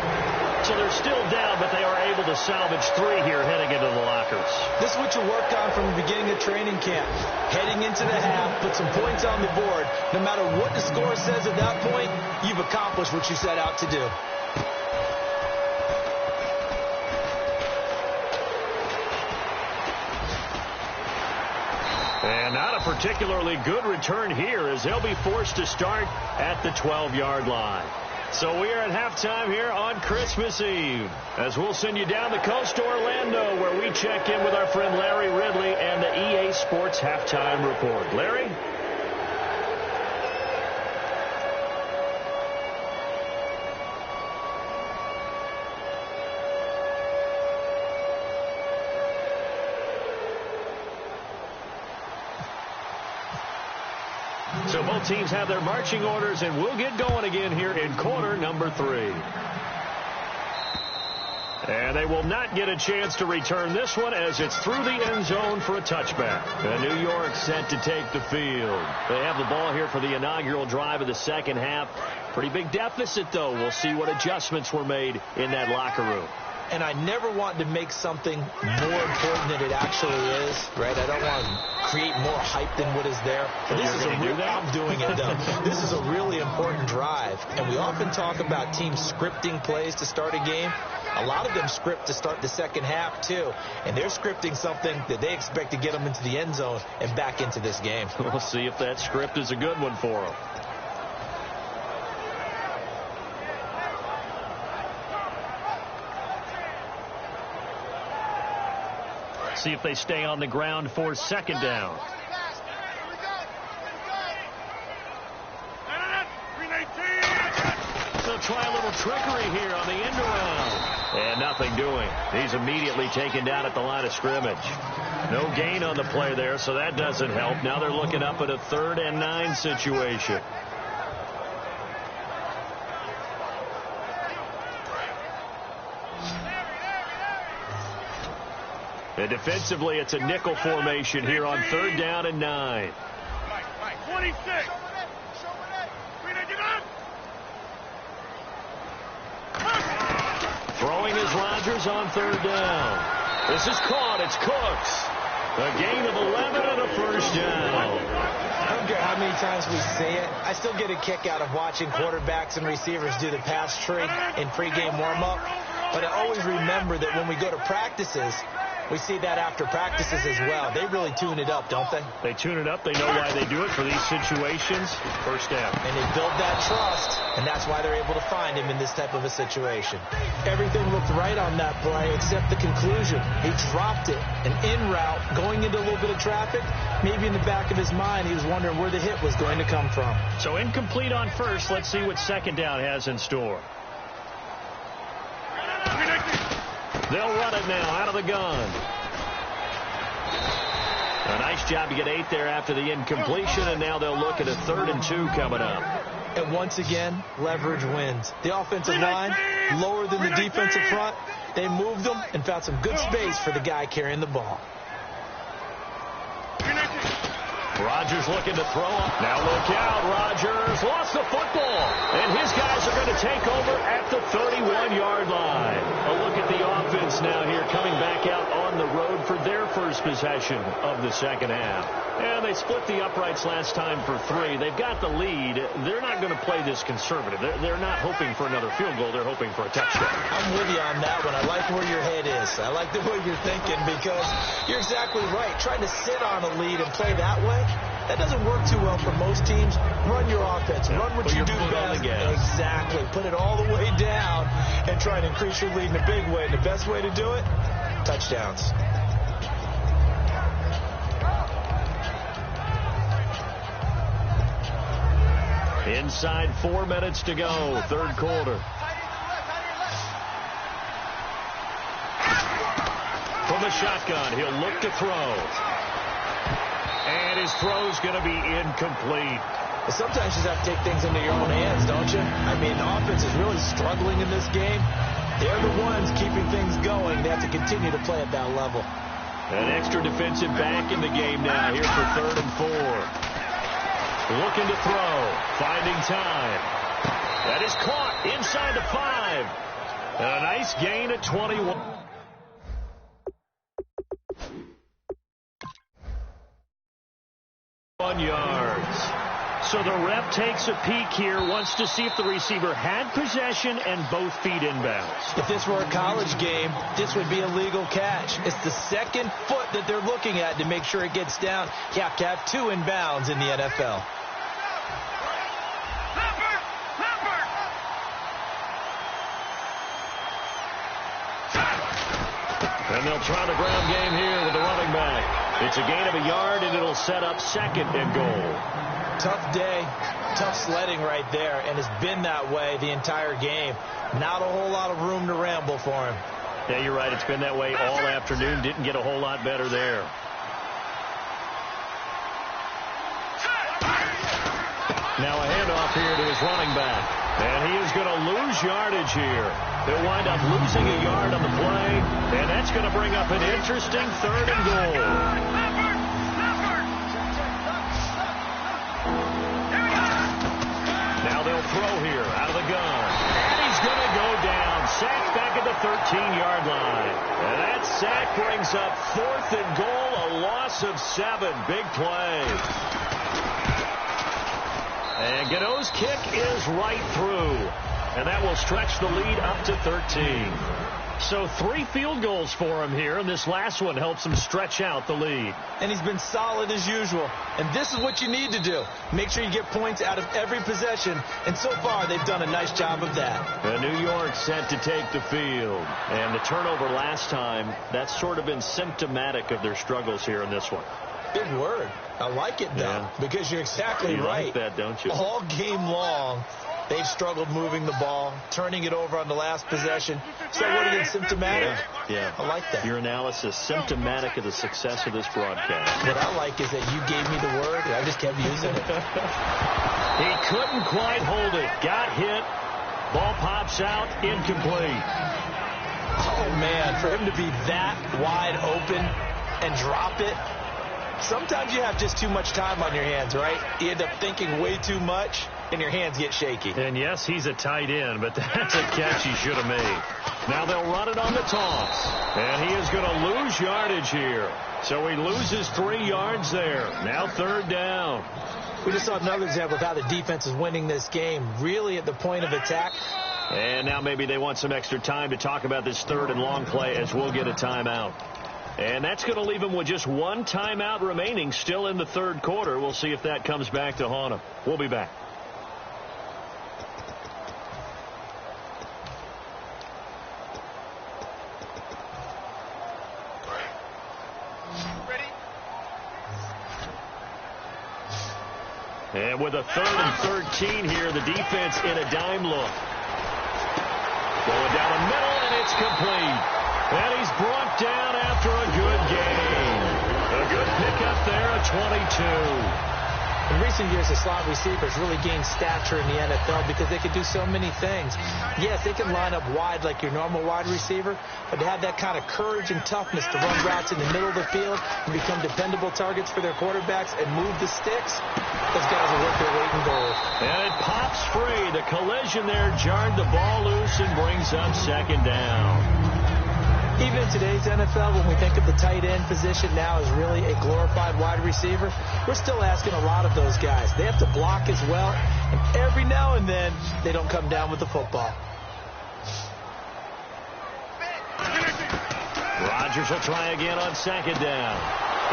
[SPEAKER 11] So they're still down, but they are able to salvage 3 here heading into the lockers.
[SPEAKER 12] This is what you work on from the beginning of training camp. Heading into the half, put some points on the board. No matter what the score says at that point, you've accomplished what you set out to do.
[SPEAKER 11] And not a particularly good return here as they'll be forced to start at the 12-yard line. So we are at halftime here on Christmas Eve as we'll send you down the coast to Orlando where we check in with our friend Larry Ridley and the EA Sports Halftime Report. Larry? So both teams have their marching orders, and we'll get going again here in quarter number 3. And they will not get a chance to return this one as it's through the end zone for a touchback. And New York set to take the field. They have the ball here for the inaugural drive of the 2nd half. Pretty big deficit, though. We'll see what adjustments were made in that locker room.
[SPEAKER 12] And I never want to make something more important than it actually is, right? I don't want to create more hype than what is there. But this is I'm doing it, though. This is a really important drive. And we often talk about teams scripting plays to start a game. A lot of them script to start the 2nd half, too. And they're scripting something that they expect to get them into the end zone and back into this game.
[SPEAKER 11] We'll see if that script is a good one for them. See if they stay on the ground for 2nd down. So try a little trickery here on the end around. And nothing doing. He's immediately taken down at the line of scrimmage. No gain on the play there, so that doesn't help. Now they're looking up at a 3rd and 9 situation. And defensively, it's a nickel formation here on 3rd down and 9.
[SPEAKER 7] 26.
[SPEAKER 11] Throwing is Rodgers on 3rd down. This is caught. It's Cooks. A gain of 11 and a first down.
[SPEAKER 12] I don't care how many times we see it. I still get a kick out of watching quarterbacks and receivers do the pass tree in pregame warm-up. But I always remember that when we go to practices, we see that after practices as well. They really tune it up, don't they?
[SPEAKER 11] They tune it up. They know why they do it for these situations. First down.
[SPEAKER 12] And they build that trust, and that's why they're able to find him in this type of a situation. Everything looked right on that play except the conclusion. He dropped it, an in route, going into a little bit of traffic. Maybe in the back of his mind, he was wondering where the hit was going to come from.
[SPEAKER 11] So incomplete on first. Let's see what 2nd down has in store. They'll run it now out of the gun. A nice job to get 8 there after the incompletion, and now they'll look at a 3rd and 2 coming up.
[SPEAKER 12] And once again, leverage wins. The offensive line, lower than the defensive front. They moved them and found some good space for the guy carrying the ball.
[SPEAKER 11] Rodgers looking to throw up. Now look out. Rodgers lost the football. And his guys are going to take over at the 31-yard line. A look at the offense now here coming back out on the road for their first possession of the second half. And they split the uprights last time for 3. They've got the lead. They're not going to play this conservative. They're not hoping for another field goal. They're hoping for a touchdown.
[SPEAKER 12] I'm with you on that one. I like where your head is. I like the way you're thinking because you're exactly right. Trying to sit on a lead and play that way, that doesn't work too well for most teams. Run your offense. Run what you do best. Exactly. Put it all the way down and try to increase your lead in a big way. And the best way to do it, touchdowns.
[SPEAKER 11] Inside 4 minutes to go, 3rd quarter. From the shotgun, he'll look to throw. And his throw's going to be incomplete.
[SPEAKER 12] Sometimes you just have to take things into your own hands, don't you? I mean, the offense is really struggling in this game. They're the ones keeping things going. They have to continue to play at that level.
[SPEAKER 11] An extra defensive back in the game now here for 3rd and 4. Looking to throw. Finding time. That is caught inside the 5. A nice gain at 21. Yards. So the ref takes a peek here, wants to see if the receiver had possession and both feet inbounds.
[SPEAKER 12] If this were a college game, this would be a legal catch. It's the second foot that they're looking at to make sure it gets down. You have to have 2 inbounds in the NFL.
[SPEAKER 11] And they'll try the ground game here with the running back. It's a gain of a yard, and it'll set up 2nd and goal.
[SPEAKER 12] Tough day, tough sledding right there, and it's been that way the entire game. Not a whole lot of room to ramble for him.
[SPEAKER 11] Yeah, you're right. It's been that way all afternoon. Didn't get a whole lot better there. Now a handoff here to his running back. And he is going to lose yardage here. He'll wind up losing a yard on the play, and that's going to bring up an interesting 3rd and goal. Now they'll throw here out of the gun. And he's going to go down. Sacked back at the 13-yard line. And that sack brings up 4th and goal, a loss of 7. Big play. And Gano's kick is right through. And that will stretch the lead up to 13. So 3 field goals for him here, and this last one helps him stretch out the lead.
[SPEAKER 12] And he's been solid as usual. And this is what you need to do. Make sure you get points out of every possession. And so far, they've done a nice job of that.
[SPEAKER 11] And New York set to take the field. And the turnover last time, that's sort of been symptomatic of their struggles here in this one.
[SPEAKER 12] Big word. I like it, though, because you're exactly right.
[SPEAKER 11] You like that, don't you?
[SPEAKER 12] All game long, They've struggled moving the ball, turning it over on the last possession. So what are you, symptomatic?
[SPEAKER 11] Yeah.
[SPEAKER 12] I like that.
[SPEAKER 11] Your analysis, symptomatic of the success of this broadcast.
[SPEAKER 12] What I like is that you gave me the word, and I just kept using it.
[SPEAKER 11] He couldn't quite hold it. Got hit. Ball pops out. Incomplete.
[SPEAKER 12] Oh, man, for him to be that wide open and drop it. Sometimes you have just too much time on your hands, right? You end up thinking way too much, and your hands get shaky.
[SPEAKER 11] And yes, he's a tight end, but that's a catch he should have made. Now they'll run it on the toss. And he is going to lose yardage here. So he loses 3 yards there. Now 3rd down.
[SPEAKER 12] We just saw another example of how the defense is winning this game, really at the point of attack.
[SPEAKER 11] And now maybe they want some extra time to talk about this 3rd and long play as we'll get a timeout. And that's going to leave him with just 1 timeout remaining still in the 3rd quarter. We'll see if that comes back to haunt him. We'll be back. And with a 3rd and 13 here, the defense in a dime look. Going down the middle, and it's complete. And he's brought down after a good game. A good pickup there at 22.
[SPEAKER 12] In recent years, the slot receivers really gained stature in the NFL because they could do so many things. Yes, they can line up wide like your normal wide receiver, but to have that kind of courage and toughness to run routes in the middle of the field and become dependable targets for their quarterbacks and move the sticks, those guys are worth their weight in gold.
[SPEAKER 11] And it pops free. The collision there jarred the ball loose and brings up 2nd down.
[SPEAKER 12] Even in today's NFL, when we think of the tight end position now as really a glorified wide receiver, we're still asking a lot of those guys. They have to block as well, and every now and then, they don't come down with the football.
[SPEAKER 11] Rodgers will try again on 2nd down.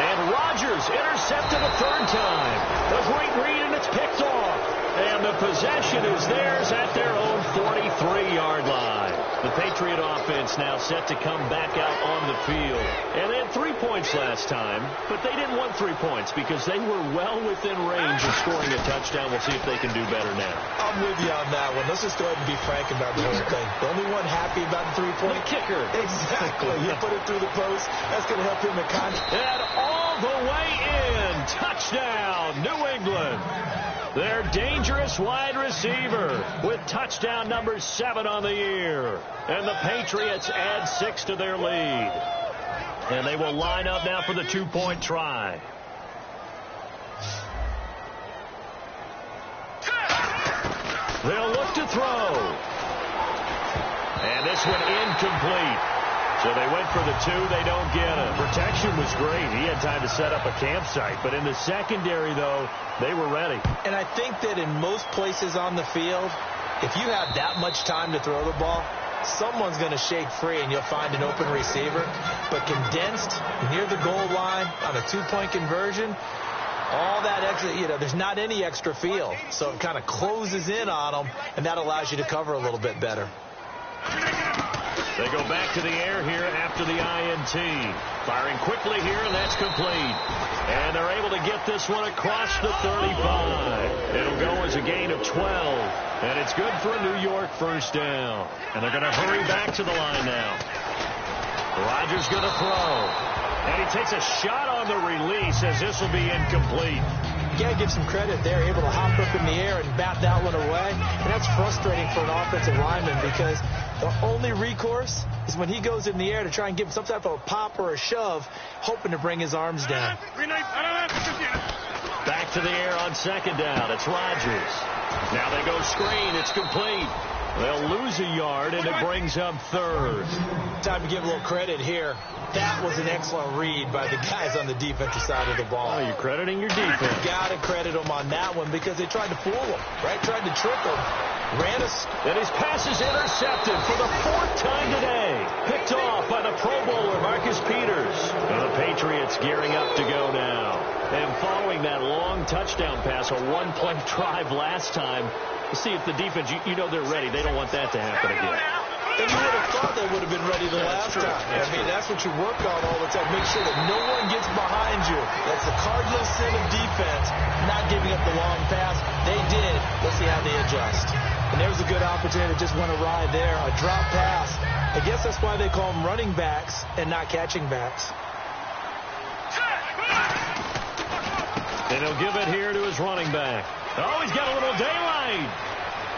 [SPEAKER 11] And Rodgers intercepted a 3rd time. A great read, and it's picked off. And the possession is theirs at their own 43-yard line. The Patriot offense now set to come back out on the field. And they had 3 points last time, but they didn't want 3 points because they were well within range of scoring a touchdown. We'll see if they can do better now.
[SPEAKER 12] I'm with you on that one. Let's just go ahead and be frank about the whole thing. The only one happy about the 3-point
[SPEAKER 11] kicker.
[SPEAKER 12] Exactly. You put it through the post. That's going to help him in contact.
[SPEAKER 11] And all the way in. Touchdown, New England. Their dangerous wide receiver with touchdown number 7 on the year. And the Patriots add 6 to their lead. And they will line up now for the 2-point try. They'll look to throw. And this one incomplete. So they went for the 2. They don't get it. Protection was great. He had time to set up a campsite. But in the secondary, though, they were ready.
[SPEAKER 12] And I think that in most places on the field, if you have that much time to throw the ball, someone's going to shake free and you'll find an open receiver. But condensed near the goal line on a 2-point conversion, all that extra, there's not any extra field. So it kind of closes in on them, and that allows you to cover a little bit better.
[SPEAKER 11] They go back to the air here after the INT. Firing quickly here, and that's complete. And they're able to get this one across the 35. It'll go as a gain of 12. And it's good for a New York 1st down. And they're going to hurry back to the line now. Rodgers going to throw. And he takes a shot on the release as this will be incomplete.
[SPEAKER 12] You got to give some credit there, able to hop up in the air and bat that one away. And that's frustrating for an offensive lineman because the only recourse is when he goes in the air to try and give some type of a pop or a shove, hoping to bring his arms down.
[SPEAKER 11] Back to the air on 2nd down. It's Rodgers. Now they go screen. It's complete. They'll lose a yard, and it brings up 3rd.
[SPEAKER 12] Time to give a little credit here. That was an excellent read by the guys on the defensive side of the ball.
[SPEAKER 11] Oh, you're crediting your defense.
[SPEAKER 12] You got to credit them on that one because they tried to fool them, right? Tried to trick them.
[SPEAKER 11] And his pass is intercepted for the 4th time today. Picked off by the Pro Bowler, Marcus Peters. And the Patriots gearing up to go now. And following that long touchdown pass, a 1-play drive last time, to see if the defense, they're ready. They don't want that to happen again.
[SPEAKER 12] And you would have thought they would have been ready the last time. That's what you work on all the time. Make sure that no one gets behind you. That's the cardinal sin of defense, not giving up the long pass. They did. Let's see how they adjust. And there's a good opportunity to just went awry there. A drop pass. I guess that's why they call them running backs and not catching backs.
[SPEAKER 11] And he'll give it here to his running back. Oh, he's got a little daylight.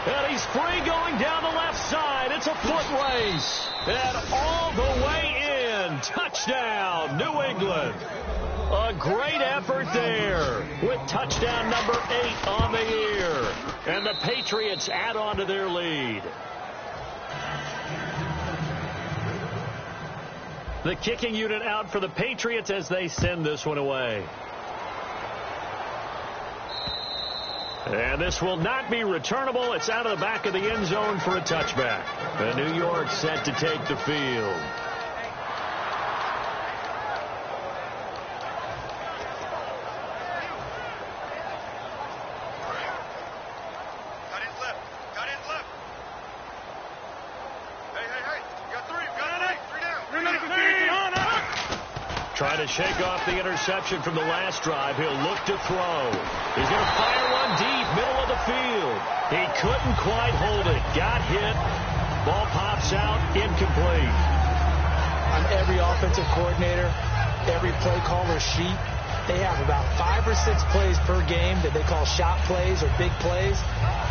[SPEAKER 11] And he's free going down the left side. It's a foot race. And all the way in. Touchdown, New England. A great effort there with touchdown number 8 on the year. And the Patriots add on to their lead. The kicking unit out for the Patriots as they send this one away. And this will not be returnable. It's out of the back of the end zone for a touchback. And New York set to take the field. Trying to shake off the interception from the last drive. He'll look to throw. He's going to fire one deep, middle of the field. He couldn't quite hold it. Got hit. Ball pops out, incomplete.
[SPEAKER 12] On every offensive coordinator, every play caller sheet, they have about 5 or 6 plays per game that they call shot plays or big plays,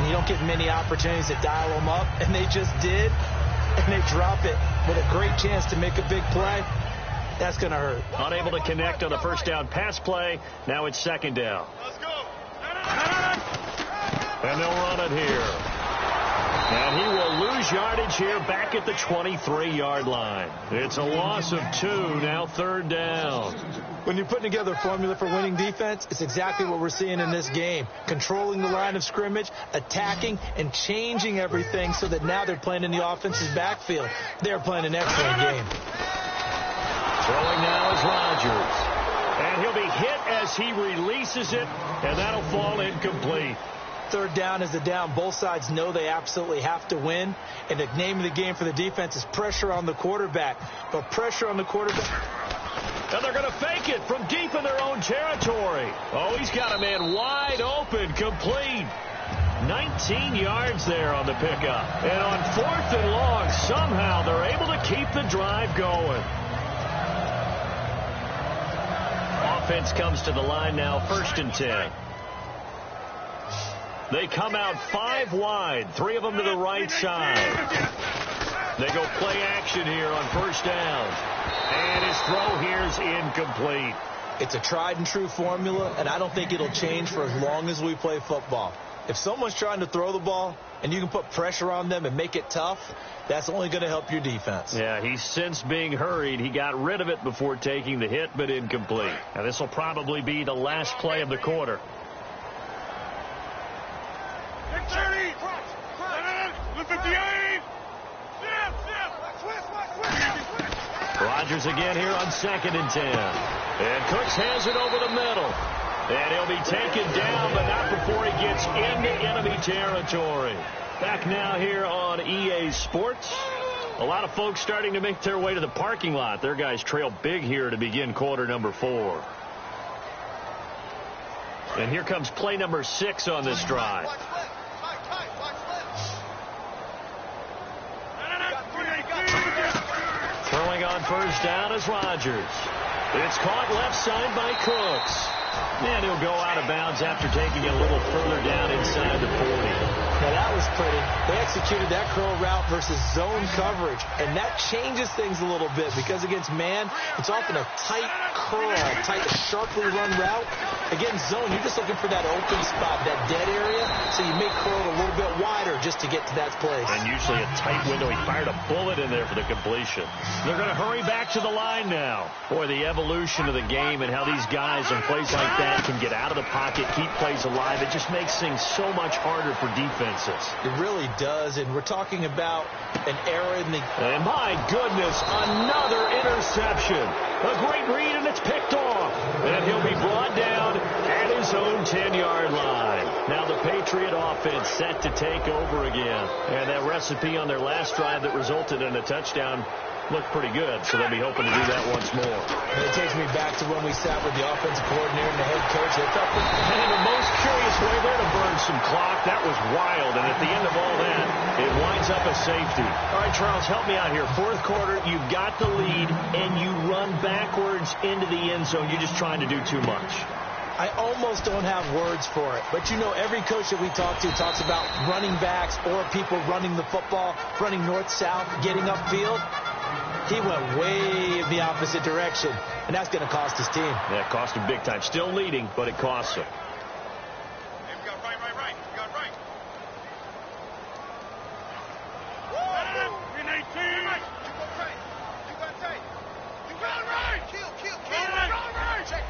[SPEAKER 12] and you don't get many opportunities to dial them up, and they just did, and they drop it with a great chance to make a big play. That's going to hurt.
[SPEAKER 11] Unable to connect on the first down pass play. Now it's second down.
[SPEAKER 9] Let's go.
[SPEAKER 11] And they'll run it here. And he will lose yardage here back at the 23-yard line. It's a loss of 2, now third down.
[SPEAKER 12] When you're putting together a formula for winning defense, it's exactly what we're seeing in this game. Controlling the line of scrimmage, attacking, and changing everything so that now they're playing in the offense's backfield. They're playing an excellent game.
[SPEAKER 11] Throwing now is Rodgers. And he'll be hit as he releases it, and that'll fall incomplete.
[SPEAKER 12] Third down is the down. Both sides know they absolutely have to win. And the name of the game for the defense is pressure on the quarterback. But pressure on the quarterback.
[SPEAKER 11] And they're going to fake it from deep in their own territory. Oh, he's got a man wide open, complete. 19 yards there on the pickup. And on 4th and long, somehow they're able to keep the drive going. Offense comes to the line now, 1st and 10. They come out 5 wide, 3 of them to the right side. They go play action here on 1st down. And his throw here's incomplete.
[SPEAKER 12] It's a tried and true formula, and I don't think it'll change for as long as we play football. If someone's trying to throw the ball and you can put pressure on them and make it tough, that's only going to help your defense.
[SPEAKER 11] Yeah, he's since being hurried. He got rid of it before taking the hit, but incomplete. Now, this will probably be the last play of the quarter. Rodgers again here on 2nd and 10. And Cooks has it over the middle. And he'll be taken down, but not before he gets into enemy territory. Back now here on EA Sports. A lot of folks starting to make their way to the parking lot. Their guys trail big here to begin quarter number 4. And here comes play number 6 on this drive. Throwing on 1st down is Rodgers. It's caught left side by Cooks. And he'll go out of bounds after taking it a little further down inside the 40.
[SPEAKER 12] Now, that was pretty. They executed that curl route versus zone coverage, and that changes things a little bit because against man, it's often a tight curl, tight, sharply run route. Against zone, you're just looking for that open spot, that dead area, so you make curl a little bit wider just to get to that place.
[SPEAKER 11] And usually a tight window. He fired a bullet in there for the completion. They're going to hurry back to the line now. Boy, the evolution of the game and how these guys in plays like that can get out of the pocket, keep plays alive. It just makes things so much harder for defenses.
[SPEAKER 12] It really does, and we're talking about an era in the...
[SPEAKER 11] And my goodness, another interception. A great read, and it's picked off. And he'll be brought down at his own 10-yard line. Now the Patriot offense set to take over again. And that recipe on their last drive that resulted in a touchdown looked pretty good, so they'll be hoping to do that once more.
[SPEAKER 12] It takes me back to when we sat with the offensive coordinator and the head coach. They felt
[SPEAKER 11] and the most curious nice way there to burn some clock. That was wild, and at the end of all that, it winds up a safety. All right, Charles, help me out here. Fourth quarter, you've got the lead, and you run backwards into the end zone. You're just trying to do too much.
[SPEAKER 12] I almost don't have words for it. But, you know, every coach that we talk to talks about running backs or people running the football, running north-south, getting upfield. He went way in the opposite direction, and that's going to cost his team.
[SPEAKER 11] Yeah, it cost him big time. Still leading, but it costs him.
[SPEAKER 6] Hey, we got right. We got right. In 18. You go tight. You got right. Kill. Right. Check.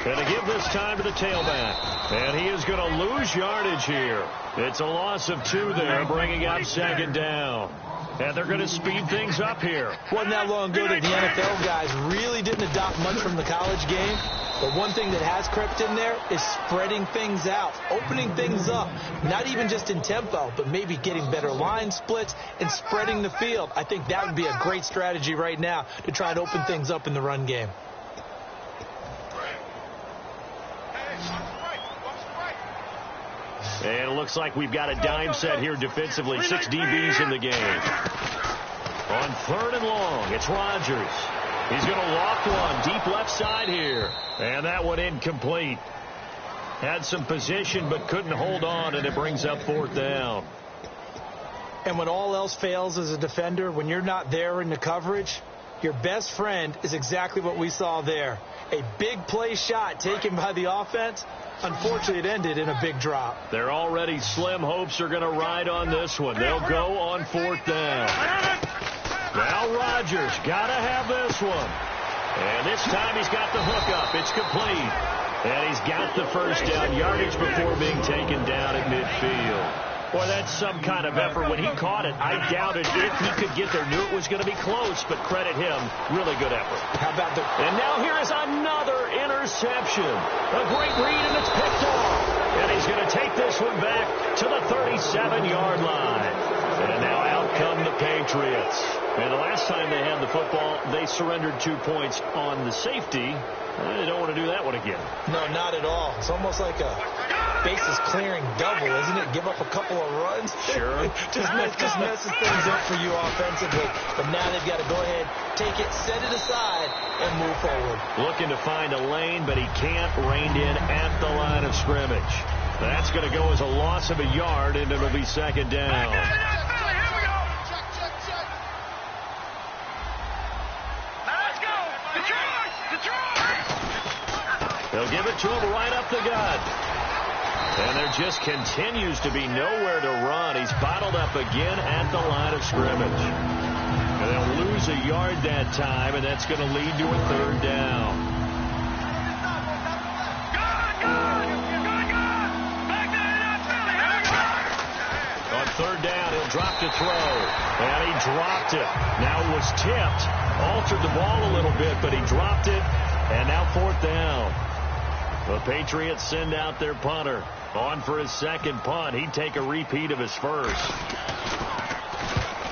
[SPEAKER 11] Going to give this time to the tailback. And he is going to lose yardage here. It's a loss of 2 there, bringing up second down. And they're going to speed things up here.
[SPEAKER 12] Wasn't that long ago that the NFL guys really didn't adopt much from the college game. But one thing that has crept in there is spreading things out, opening things up, not even just in tempo, but maybe getting better line splits and spreading the field. I think that would be a great strategy right now to try and open things up in the run game.
[SPEAKER 11] And it looks like we've got a dime set here defensively. 6 DBs in the game. On 3rd and long, it's Rodgers. He's going to loft one deep left side here. And that one incomplete. Had some position but couldn't hold on, and it brings up 4th down.
[SPEAKER 12] And when all else fails as a defender, when you're not there in the coverage, your best friend is exactly what we saw there. A big play shot taken by the offense. Unfortunately, it ended in a big drop.
[SPEAKER 11] They're already slim hopes are going to ride on this one. They'll go on 4th down. Now Rodgers got to have this one. And this time he's got the hook up. It's complete. And he's got the first down yardage before being taken down at midfield. Boy, that's some kind of effort. When he caught it, I doubted if he could get there. Knew it was going to be close, but credit him. Really good effort.
[SPEAKER 12] How about the...
[SPEAKER 11] And now here is another interception. A great read, and it's picked off. And he's going to take this one back to the 37-yard line. And now out come the Patriots. And the last time they had the football, they surrendered 2 points on the safety. They don't want to do that one again.
[SPEAKER 12] No, not at all. It's almost like a bases clearing double, isn't it? Give up a couple of runs.
[SPEAKER 11] Sure.
[SPEAKER 12] just messes things up for you offensively. But now they've got to go ahead, take it, set it aside, and move forward.
[SPEAKER 11] Looking to find a lane, but he can't. Reined in at the line of scrimmage. That's going to go as a loss of a yard, and it'll be second down. They'll give it to him right up the gut. And there just continues to be nowhere to run. He's bottled up again at the line of scrimmage. And they'll lose a yard that time, and that's going to lead to a 3rd down. On 3rd down, he'll drop to throw. And he dropped it. Now it was tipped. Altered the ball a little bit, but he dropped it. And now 4th down. The Patriots send out their punter. On for his second punt. He'd take a repeat of his first.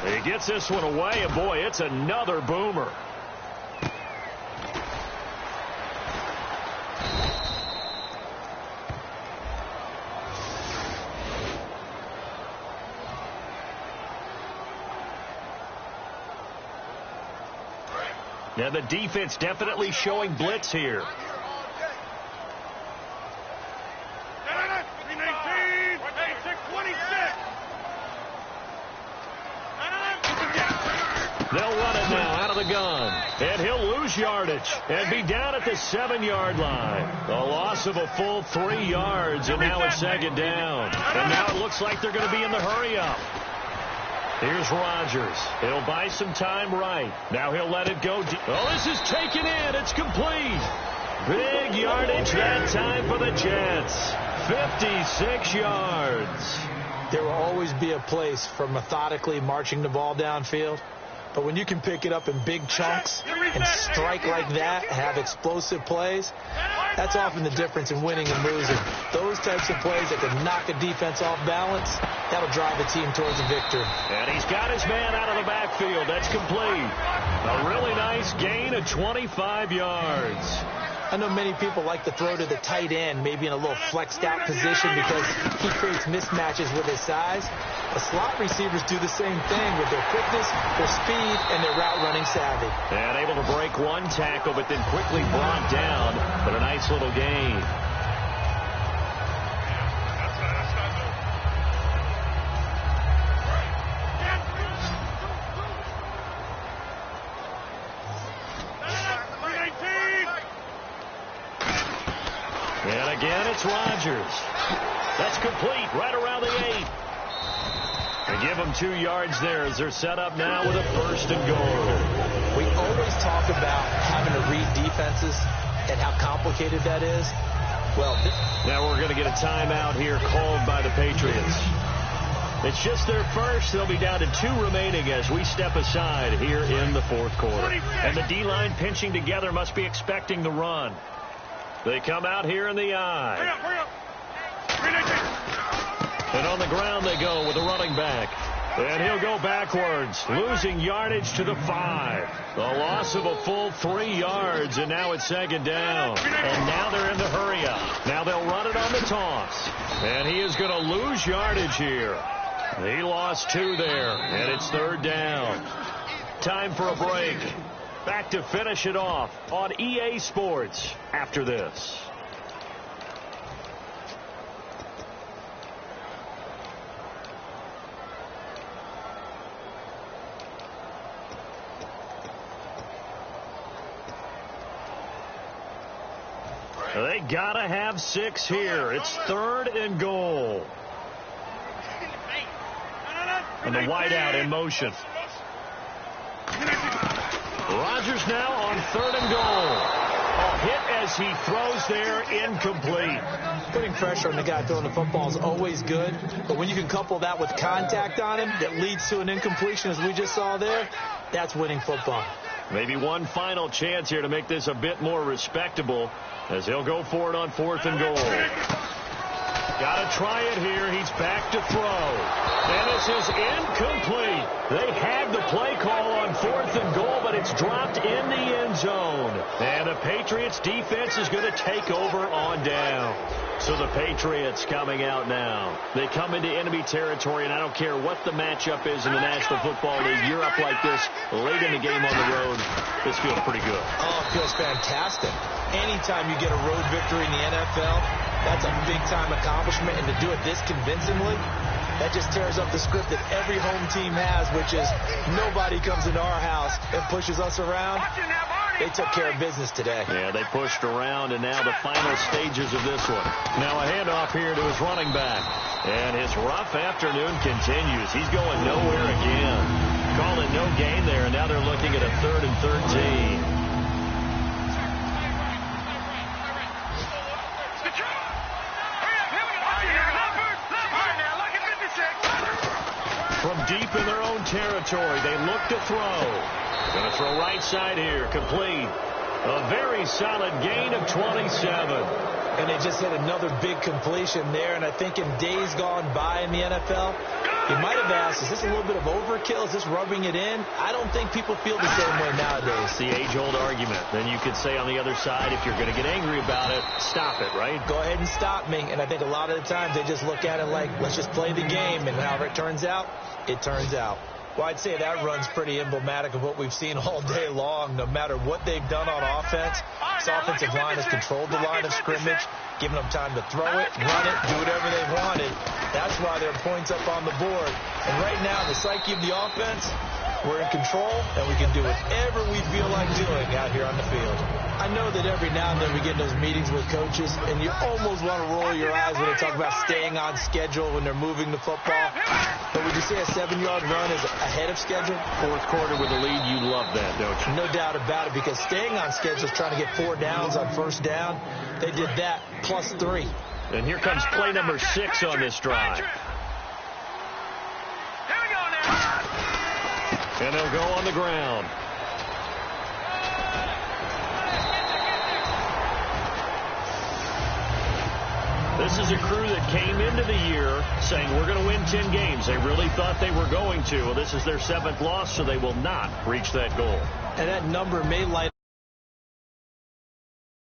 [SPEAKER 11] He gets this one away, and boy, it's another boomer. Now the defense definitely showing blitz here. They'll run it now out of the gun. And he'll lose yardage and be down at the 7-yard line. A loss of a full 3 yards, and now it's second down. And now it looks like they're going to be in the hurry-up. Here's Rodgers. He'll buy some time right. Now he'll let it go. Oh, this is taken in. It's complete. Big yardage that time for the Jets. 56 yards.
[SPEAKER 12] There will always be a place for methodically marching the ball downfield. But when you can pick it up in big chunks and strike like that, have explosive plays, that's often the difference in winning and losing. Those types of plays that can knock a defense off balance, that'll drive a team towards a victory.
[SPEAKER 11] And he's got his man out of the backfield. That's complete. A really nice gain of 25 yards.
[SPEAKER 12] I know many people like to throw to the tight end, maybe in a little flexed out position because he creates mismatches with his size. The slot receivers do the same thing with their quickness, their speed, and their route running savvy.
[SPEAKER 11] And able to break one tackle, but then quickly brought down. But a nice little gain. And again, it's Rodgers. That's complete right around the 8. They give them 2 yards there as they're set up now with a 1st and goal.
[SPEAKER 12] We always talk about having to read defenses and how complicated that is. Well,
[SPEAKER 11] now we're going to get a timeout here called by the Patriots. It's just their first. They'll be down to 2 remaining as we step aside here in the 4th quarter. And the D-line pinching together must be expecting the run. They come out here in the eye. And on the ground they go with the running back. And he'll go backwards, losing yardage to the 5. The loss of a full 3 yards, and now it's 2nd down. And now they're in the hurry-up. Now they'll run it on the toss. And he is going to lose yardage here. He lost 2 there, and it's 3rd down. Time for a break. Back to finish it off on EA Sports after this. They gotta have 6 here. It's 3rd and goal. And the wideout in motion. Rodgers now on 3rd and goal. A hit as he throws there, incomplete.
[SPEAKER 12] Putting pressure on the guy throwing the football is always good, but when you can couple that with contact on him that leads to an incompletion as we just saw there, that's winning football.
[SPEAKER 11] Maybe one final chance here to make this a bit more respectable as he'll go for it on 4th and goal. Got to try it here. He's back to throw. And this is incomplete. They had the play call on 4th and goal, but it's dropped in the end zone. And the Patriots defense is going to take over on down. So the Patriots coming out now. They come into enemy territory, and I don't care what the matchup is in the National Football League. You're up like this late in the game on the road. This feels pretty good.
[SPEAKER 12] Oh, it feels fantastic. Anytime you get a road victory in the NFL, that's a big-time accomplishment. And to do it this convincingly, that just tears up the script that every home team has, which is nobody comes into our house and pushes us around. They took care of business today.
[SPEAKER 11] Yeah, they pushed around, and now the final stages of this one. Now a handoff here to his running back. And his rough afternoon continues. He's going nowhere again. Calling no gain there, and now they're looking at a 3rd and 13. From deep in their own territory, they look to throw. Going to throw right side here, complete. A very solid gain of 27.
[SPEAKER 12] And they just hit another big completion there. And I think in days gone by in the NFL, you might have asked, is this a little bit of overkill? Is this rubbing it in? I don't think people feel the same way nowadays.
[SPEAKER 11] The age-old argument. Then you could say on the other side, if you're going to get angry about it, stop it, right?
[SPEAKER 12] Go ahead and stop me. And I think a lot of the times they just look at it like, let's just play the game. And however it turns out, it turns out. Well, I'd say that run's pretty emblematic of what we've seen all day long. No matter what they've done on offense, this offensive line has controlled the line of scrimmage, given them time to throw it, run it, do whatever they wanted. That's why there are points up on the board. And right now, the psyche of the offense, we're in control, and we can do whatever we feel like doing out here on the field. I know that every now and then we get in those meetings with coaches, and you almost want to roll your eyes when they talk about staying on schedule when they're moving the football. But would you say a 7-yard run is ahead of schedule?
[SPEAKER 11] 4th quarter with a lead, you love that, don't you?
[SPEAKER 12] No doubt about it, because staying on schedule is trying to get 4 downs on 1st down. They did that plus 3.
[SPEAKER 11] And here comes play number 6 on this drive. And they'll go on the ground. This is a crew that came into the year saying we're going to win 10 games. They really thought they were going to. Well, this is their 7th loss, so they will not reach that goal.
[SPEAKER 12] And that number may light